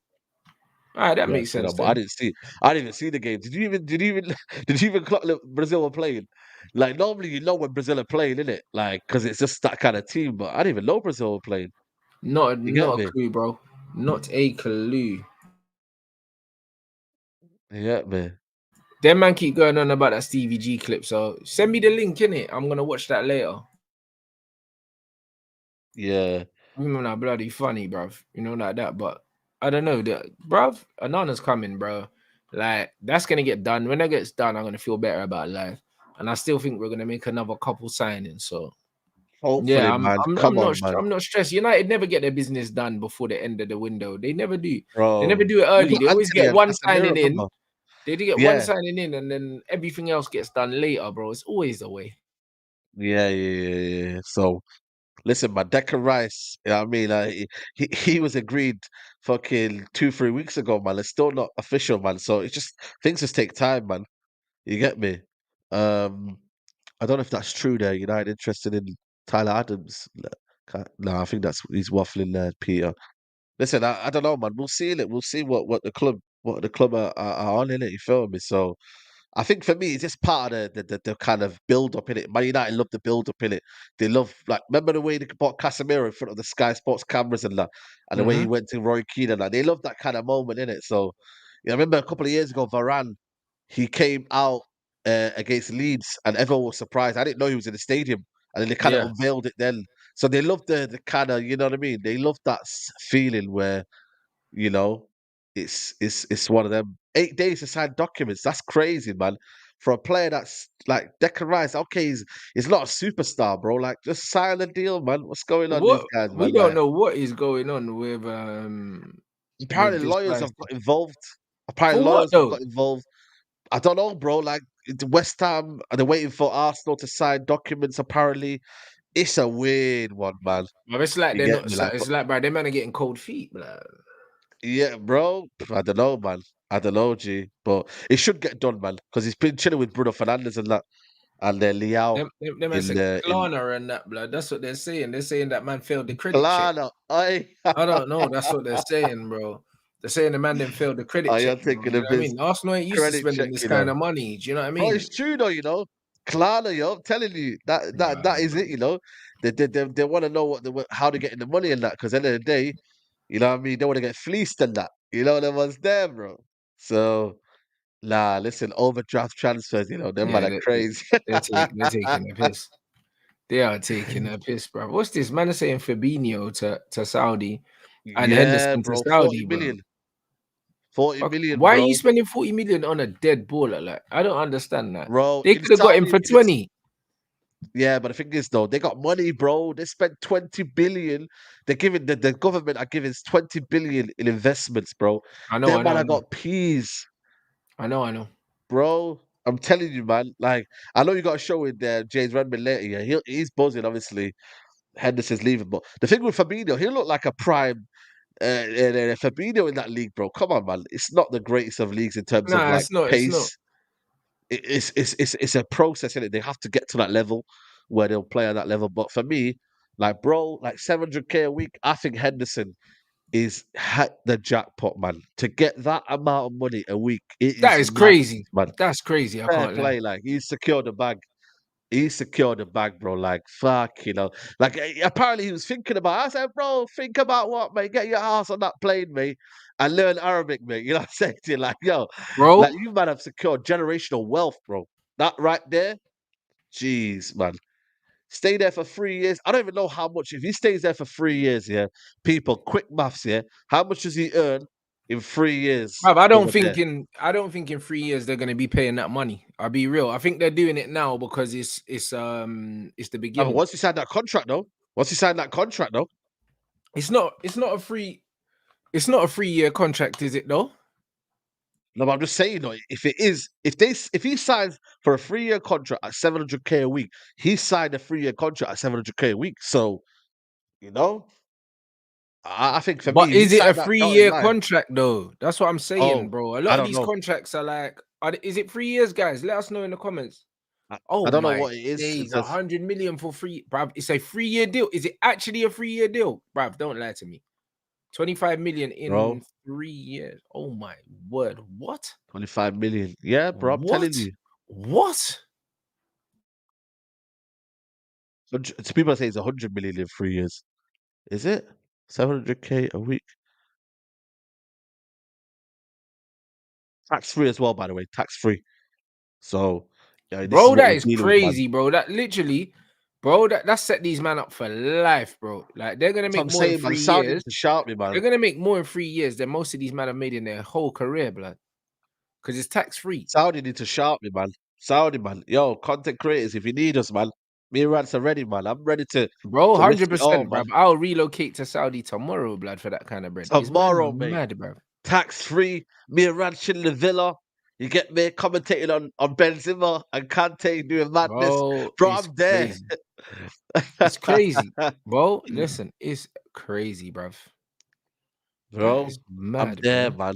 S4: All right, that
S2: Yeah,
S4: makes
S2: say no
S4: sense
S2: more. I
S4: then.
S2: didn't see. I didn't even see the game. Did you even clock that Brazil were playing? Like normally, you know when Brazil are playing, innit? Like because it's just that kind of team. But I didn't even know Brazil were playing. You get
S4: Not a
S2: me?
S4: clue, bro. Not a clue.
S2: You get me?
S4: Them man keep going on about that Stevie G clip, so send me the link in it. I'm gonna watch that later.
S2: Yeah,
S4: Women are bloody funny, bruv. You know, like that. But I don't know, bruv. Anana's coming, bro. Like that's gonna get done. When that gets done, I'm gonna feel better about life. And I still think we're gonna make another couple signings. So
S2: hopefully,
S4: yeah,
S2: man. Come on, man,
S4: I'm not stressed. United never get their business done before the end of the window. They never do. They never
S2: bro.
S4: do it
S2: We
S4: early.
S2: got
S4: They always
S2: Anthony
S4: get
S2: and
S4: one
S2: Casemiro.
S4: signing in.
S2: Remember?
S4: They do get one
S2: Yeah,
S4: signing in, and then everything else gets done later, bro. It's always the way.
S2: yeah. So listen, man, Declan Rice. You know what I mean? Like, he was agreed fucking 2-3 weeks ago, man. It's still not official, man. So it's just things just take time, man. You get me? Um, I don't know if that's true there. United interested in Tyler Adams. No, I think that's he's waffling there, Peter. Listen, I don't know, man. We'll see in it. We'll see what the club are on in it. You feel me? So I think for me, it's just part of the kind of build up in it. Man United love the build up in it. They love like remember the way they bought Casemiro in front of the Sky Sports cameras and that, and the way he
S4: Mm-hmm.
S2: went to Roy Keane and that. They love that kind of moment in it. So I remember a couple of years ago, Varane, he came out against Leeds, and everyone was surprised. I didn't know he was in the stadium, and then they kind of
S4: Yeah.
S2: unveiled it then. So they love the kind of, you know what I mean? They love that feeling where you know, it's one of them 8 days to sign documents. That's crazy, man. For a player that's like Declan Rice, okay, he's not a superstar, bro. Like, just sign the deal, man. What's going on, these
S4: What
S2: guys,
S4: we
S2: man?
S4: don't
S2: Like,
S4: know what is going on with
S2: apparently
S4: this
S2: lawyers
S4: guy.
S2: have got involved. Apparently
S4: For what
S2: lawyers have
S4: though?
S2: got involved. I don't know, bro. Like, West Ham, and they're waiting for Arsenal to sign documents. Apparently, it's a weird one, man.
S4: Well, it's like
S2: You
S4: they're
S2: get
S4: not.
S2: me, like,
S4: It's like, bro, them man are getting cold feet, bro.
S2: yeah, bro. I don't know, man. I don't know, G. But it should get done, man, because he's been chilling with Bruno Fernandes and that, and Liao
S4: Them man said
S2: in
S4: Klarna and that, blood. That's what they're saying. They're saying that man failed the credit check.
S2: Plana. I
S4: I don't know. That's what they're saying, bro. They're saying the man didn't fail the credit
S2: I
S4: check,
S2: am
S4: bro.
S2: thinking
S4: You
S2: of
S4: know what I
S2: his
S4: mean? Arsenal ain't used to
S2: credit
S4: spending
S2: check,
S4: this
S2: you
S4: kind
S2: know.
S4: of money. Do you know what I
S2: Bro,
S4: mean?
S2: it's true though, you know. Klana, yo, I'm telling you that is it, you know. They want to know how to get in the money and that, because at the end of the day, you know what I mean. They want to get fleeced and that, you know. Them ones there, bro. So nah, listen, overdraft transfers, you know, them man
S4: Yeah,
S2: are crazy.
S4: they're taking a piss. They are taking a piss, bro. What's this? Man is saying Fabinho to Saudi and
S2: Yeah,
S4: Henderson to
S2: bro, 40
S4: Saudi, bro.
S2: million. 40
S4: Fuck.
S2: million,
S4: Why are you
S2: bro.
S4: spending 40 million on a dead baller? Like, I don't understand that.
S2: Bro,
S4: They
S2: in
S4: could have got him
S2: Saudi,
S4: for 20.
S2: yeah, but the thing is though, they got money, bro. They spent 20 billion. They're giving the government are giving 20 billion in investments, bro.
S4: I know,
S2: Them
S4: I know,
S2: man,
S4: I
S2: I
S4: know.
S2: got peas,
S4: I know.
S2: bro. I'm telling you, man. Like, I know you got a show with James Redmond later. Yeah, he's buzzing. Obviously, Henderson's leaving, but the thing with Fabinho, he'll look like a prime. Fabinho in that league, bro. Come on, man. It's not the greatest of leagues in terms of
S4: Nah,
S2: like
S4: it's not. It's not.
S2: pace. It's a process, innit? They have to get to that level where they'll play at that level. But for me, like, bro, like 700k a week, I think Henderson is the jackpot, man. To get that amount of money a week, it
S4: That
S2: is
S4: is
S2: mad,
S4: crazy.
S2: man.
S4: That's crazy. I
S2: Fair
S4: can't lie.
S2: play, like he's secured the bag. He secured the bag, bro. Like, fuck, Like, apparently he was thinking about it. I said, bro, think about what, mate? Get your ass on that plane, mate, and learn Arabic, mate. You know what I'm saying to you? Like, yo, like,
S4: Bro,
S2: you might have secured generational wealth, bro. That right there, jeez, man. Stay there for 3 years. I don't even know how much. If he stays there for 3 years, yeah, people, quick maths, yeah. How much does he earn in 3 years
S4: bruv,
S2: over there?
S4: I don't think in 3 years they're gonna be paying that money. I'll be real. I think they're doing it now because it's the
S2: No, but
S4: beginning.
S2: once he signed that contract, though,
S4: It's not a 3 year contract, is it though?
S2: no, but I'm just saying, though, if he signs for a 3 year contract at 700k a week, he signed a 3 year contract at 700k a week. So, you know, I think for me,
S4: But
S2: if he
S4: is it a
S2: signed that dotted
S4: 3 year
S2: line,
S4: contract though? That's what I'm saying,
S2: oh,
S4: bro. A
S2: I
S4: lot of
S2: don't
S4: these
S2: know.
S4: contracts are like, is it 3 years, guys? Let us know in the comments.
S2: I
S4: Oh
S2: don't know
S4: my
S2: what it is.
S4: days, 100 million for free, bruv. It's a 3 year deal. Is it actually a 3 year deal, bruv? Don't lie to me. 25 million
S2: Bro,
S4: in 3 years. Oh my word. What?
S2: 25 million. Yeah, bro, I'm telling
S4: What?
S2: you.
S4: What?
S2: So people say it's 100 million in 3 years. Is it 700k a week? Tax free as well, by the way. Tax free. So, yeah, this is
S4: Bro,
S2: what
S4: that
S2: we're
S4: is
S2: dealing with, man.
S4: crazy, bro. That literally, bro, that set these man up for life, bro. Like they're gonna
S2: That's what
S4: make
S2: I'm
S4: more in
S2: saying, man.
S4: three
S2: Saudi need
S4: years.
S2: to shout me,
S4: They're
S2: man.
S4: gonna make more in 3 years than most of these men have made in their whole career, blood. Because it's tax free.
S2: Saudi need to shout me, man. Saudi, man. Yo, content creators, if you need us, man. Me and Rants are ready, man. I'm ready to
S4: Bro,
S2: risk it all,
S4: 100%,
S2: man.
S4: bruv. I'll relocate to Saudi tomorrow, blood, for that kind of bread. Is
S2: Tomorrow,
S4: man
S2: mate.
S4: mad, bruv?
S2: Tax free. Me and Rants in the villa. You get me commentating on Benzema and Kante doing madness.
S4: Bro,
S2: Bro,
S4: it's
S2: I'm there.
S4: crazy. It's crazy. Bro, listen, it's crazy, bruv. That is
S2: Bro, I'm
S4: mad,
S2: there,
S4: bro.
S2: man.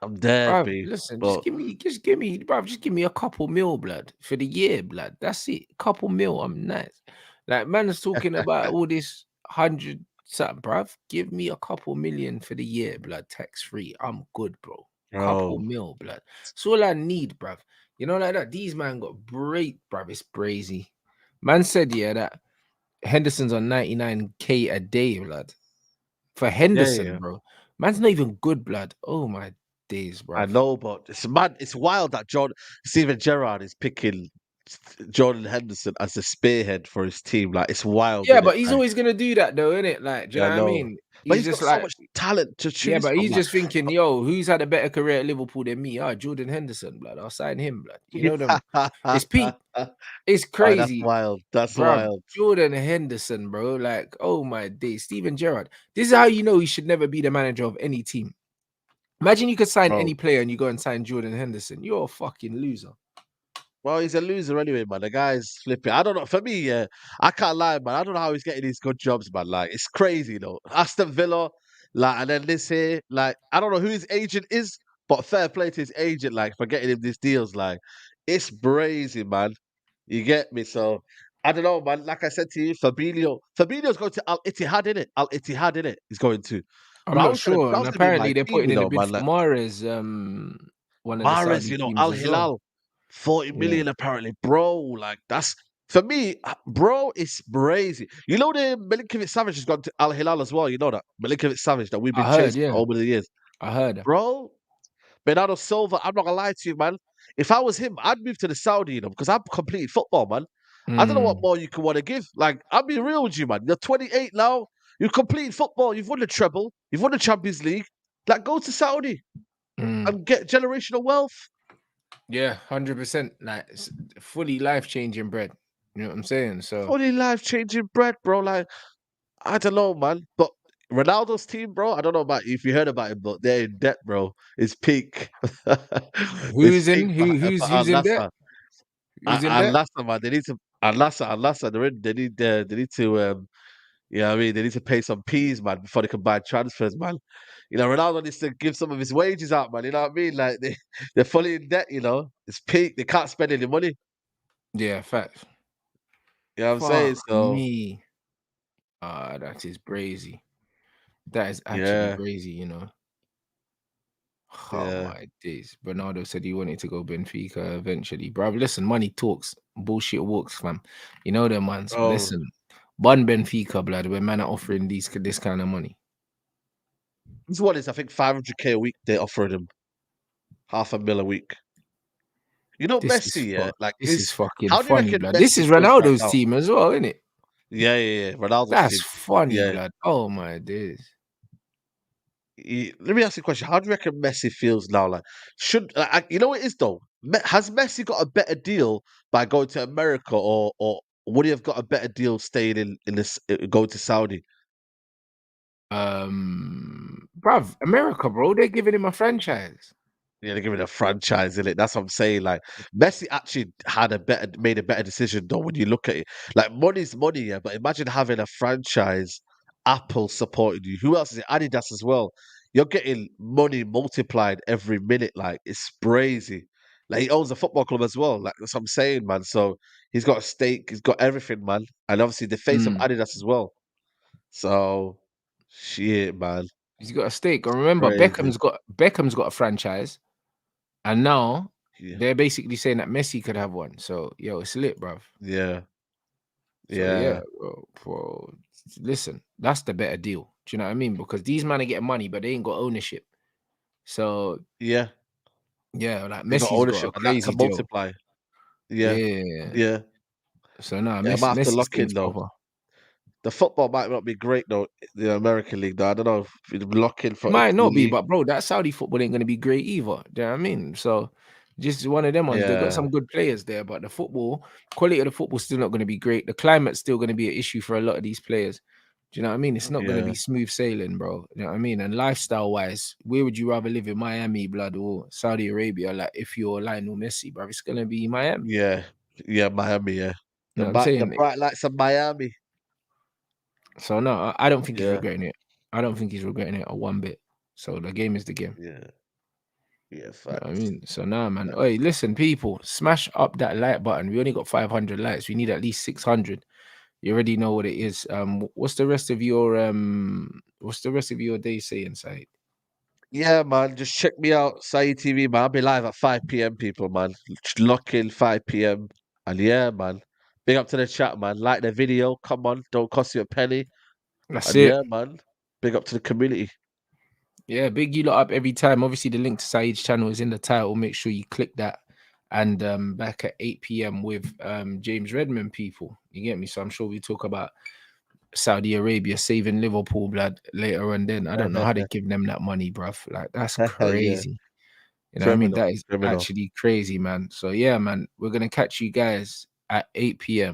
S2: I'm there,
S4: Bruv,
S2: B.
S4: listen,
S2: But
S4: just give me a couple mil, blood, for the year, blood. That's it. Couple mil, I'm nice. Like, man is talking about all this 100 something, bruv. Give me a couple million for the year, blood, tax free. I'm good, bro. Couple
S2: bro,
S4: mil, blood. That's all I need, bruv. You know, like that. These man got bruv. It's brazy. Man said, yeah, that Henderson's on 99k a day, blood. For Henderson,
S2: yeah.
S4: bro. Man's not even good, blood. Oh my days,
S2: I
S4: bruv.
S2: know, but it's mad. It's wild that Steven Gerrard is picking Jordan Henderson as the spearhead for his team. Like, it's wild,
S4: Yeah,
S2: isn't it?
S4: but he's
S2: Like,
S4: always gonna do that though, innit? Like, do you
S2: yeah, I
S4: know what I
S2: know.
S4: mean?
S2: But
S4: He's
S2: he's got
S4: just
S2: so
S4: like,
S2: much talent to
S4: yeah,
S2: choose
S4: but
S2: from.
S4: he's
S2: Like,
S4: just thinking, yo, who's had a better career at Liverpool than me? Ah, Jordan Henderson, blood. I'll sign him, blood. You know them. It's peak. It's
S2: oh, that's
S4: crazy,
S2: wild. That's
S4: bruv.
S2: wild.
S4: Jordan Henderson, bro. Like, oh my days. Steven Gerrard. This is how you know he should never be the manager of any team. Imagine you could sign
S2: Bro.
S4: any player and you go and sign Jordan Henderson. You're a fucking loser.
S2: Well, he's a loser anyway, man. The guy's flipping. I don't know. For me, yeah, I can't lie, man. I don't know how he's getting these good jobs, man. Like, it's crazy, though. Aston Villa, like, and then this here, like, I don't know who his agent is, but fair play to his agent, like, for getting him these deals. Like, it's brazy, man. You get me? So, I don't know, man. Like I said to you, Fabinho's going to Al Ittihad, innit? Al Ittihad, innit? He's going to.
S4: I'm
S2: But
S4: not sure.
S2: that
S4: And
S2: was gonna be my
S4: apparently they're
S2: team,
S4: putting in a bid
S2: man.
S4: for
S2: Like,
S4: Mahrez, one of the
S2: Mahrez,
S4: Saudi teams
S2: Al
S4: as well.
S2: Hilal, 40
S4: Yeah.
S2: million apparently, bro. Like, that's for me, bro. It's crazy. You know the Milinkovic Savage has gone to Al Hilal as well. You know that Milinkovic Savage that we've
S4: I
S2: been
S4: heard,
S2: chasing
S4: yeah.
S2: over the years,
S4: I heard.
S2: bro. Bernardo Silva. I'm not gonna lie to you, man. If I was him, I'd move to the Saudi, because I've completed football, man. I don't know what
S4: Mm,
S2: more you can want to give. Like, I'll be real with you, man. You're 28 now. You've completed football. You've won the treble. You've won the Champions League. Like, go to Saudi
S4: mm.
S2: and get generational wealth.
S4: Yeah, 100%. Like, it's fully life-changing bread. You know what I'm saying? So,
S2: Fully life changing bread, bro. Like, I don't know, man. But Ronaldo's team, bro, I don't know about if you heard about it, but they're in debt, bro. It's peak. It's
S4: who's in?
S2: peak
S4: Who's
S2: for Al
S4: in debt?
S2: Nassr.
S4: Who's in
S2: Al
S4: debt?
S2: Nassr, man. They need to Al Nassr. They're in. They need to I mean, they need to pay some peas, man, before they can buy transfers, man. Ronaldo needs to give some of his wages out, man. You know what I mean? Like they're fully in debt. It's peak. They can't spend any money.
S4: Yeah, facts.
S2: You know what I'm saying?
S4: Fuck
S2: So
S4: me. That is crazy. That is actually
S2: yeah,
S4: crazy, Oh
S2: yeah.
S4: my days. Bernardo said he wanted to go Benfica eventually. Bro, listen, money talks, bullshit walks, fam. You know them ones.
S2: Oh,
S4: Listen, bun Benfica, blood, when man are offering this kind of money.
S2: this one is I think 500K a week. They're offering him $500,000 a week. Messi, yeah, like
S4: This is fucking
S2: how do you
S4: funny,
S2: reckon
S4: blood. This
S2: Messi
S4: is
S2: feels right
S4: Ronaldo's
S2: now?
S4: team as well, isn't it?
S2: Yeah. Ronaldo's
S4: That's
S2: team.
S4: funny,
S2: Yeah.
S4: blood. Oh my days.
S2: Let me ask you a question. How do you reckon Messi feels now? Like, you know what it is though? Has Messi got a better deal by going to America, or would he have got a better deal staying in this going to Saudi?
S4: Bruv, America, bro, they're giving him a franchise.
S2: Yeah, they're giving a franchise in it. That's what I'm saying. Like Messi actually made a better decision though. When you look at it, like money's money, yeah. But imagine having a franchise, Apple supporting you. Who else is it? Adidas as well. You're getting money multiplied every minute. Like it's crazy. Like he owns a football club as well. Like that's what I'm saying, man. So he's got a stake. He's got everything, man. And obviously the face of Adidas as well. So shit, man.
S4: He's got a stake. And remember,
S2: Crazy.
S4: Beckham's got a franchise. And now
S2: Yeah.
S4: they're basically saying that Messi could have one. So, yo, it's lit, bruv.
S2: Yeah.
S4: So, yeah,
S2: Yeah.
S4: bro, listen, that's the better deal. Do you know what I mean? Because these men are getting money, but they ain't got ownership. So,
S2: Yeah.
S4: yeah, like
S2: They got
S4: Messi's got
S2: ownership
S4: a
S2: and that can
S4: crazy deal.
S2: multiply. Yeah.
S4: Yeah.
S2: Yeah.
S4: So, nah,
S2: Yeah, I might have to
S4: Messi
S2: lock in
S4: stays
S2: though.
S4: proper.
S2: The football might not be great though, the American League though. I don't know if we'd lock in
S4: It
S2: for
S4: might not be,
S2: Italy.
S4: but bro, that Saudi football ain't gonna be great either. Do you know what I mean? So just one of them ones. They got
S2: Yeah.
S4: some good players there, but the football quality of the football's still not gonna be great. The climate's still gonna be an issue for a lot of these players. Do you know what I mean? It's not gonna
S2: Yeah.
S4: be smooth sailing, bro. You know what I mean? And lifestyle wise, where would you rather live in Miami, blood, or Saudi Arabia? Like if you're Lionel Messi, bro, it's gonna be Miami.
S2: Yeah. Yeah, Miami, yeah.
S4: You know what I'm
S2: The
S4: saying?
S2: bright lights of Miami.
S4: So no, I don't think he's
S2: Yeah.
S4: regretting it. I don't think he's regretting it a one bit. So the game is the game.
S2: Yeah. Yeah,
S4: You know what I
S2: facts.
S4: mean? So now, man.
S2: Facts.
S4: Hey, listen, people, smash up that like button. We only got 500 likes. We need at least 600. You already know what it is. What's the rest of your day saying, Said?
S2: Yeah, man. Just check me out, Saeed TV, man. I'll be live at 5 p.m. people, man. Lock in 5 p.m. And yeah, man. Big up to the chat, man. Like the video. Come on. Don't cost you a penny.
S4: That's
S2: And
S4: it.
S2: yeah, man. Big up to the community.
S4: Yeah, big you lot up every time. Obviously, the link to Saeed's channel is in the title. Make sure you click that. And back at 8 p.m. with James Redmond, people. You get me? So I'm sure we talk about Saudi Arabia saving Liverpool blood later on. Then I don't know how they give them that money, bruv. Like that's
S2: Yeah.
S4: crazy. You know what I mean? That is
S2: Criminal.
S4: actually crazy, man. So yeah, man, we're gonna catch you guys at 8 p.m.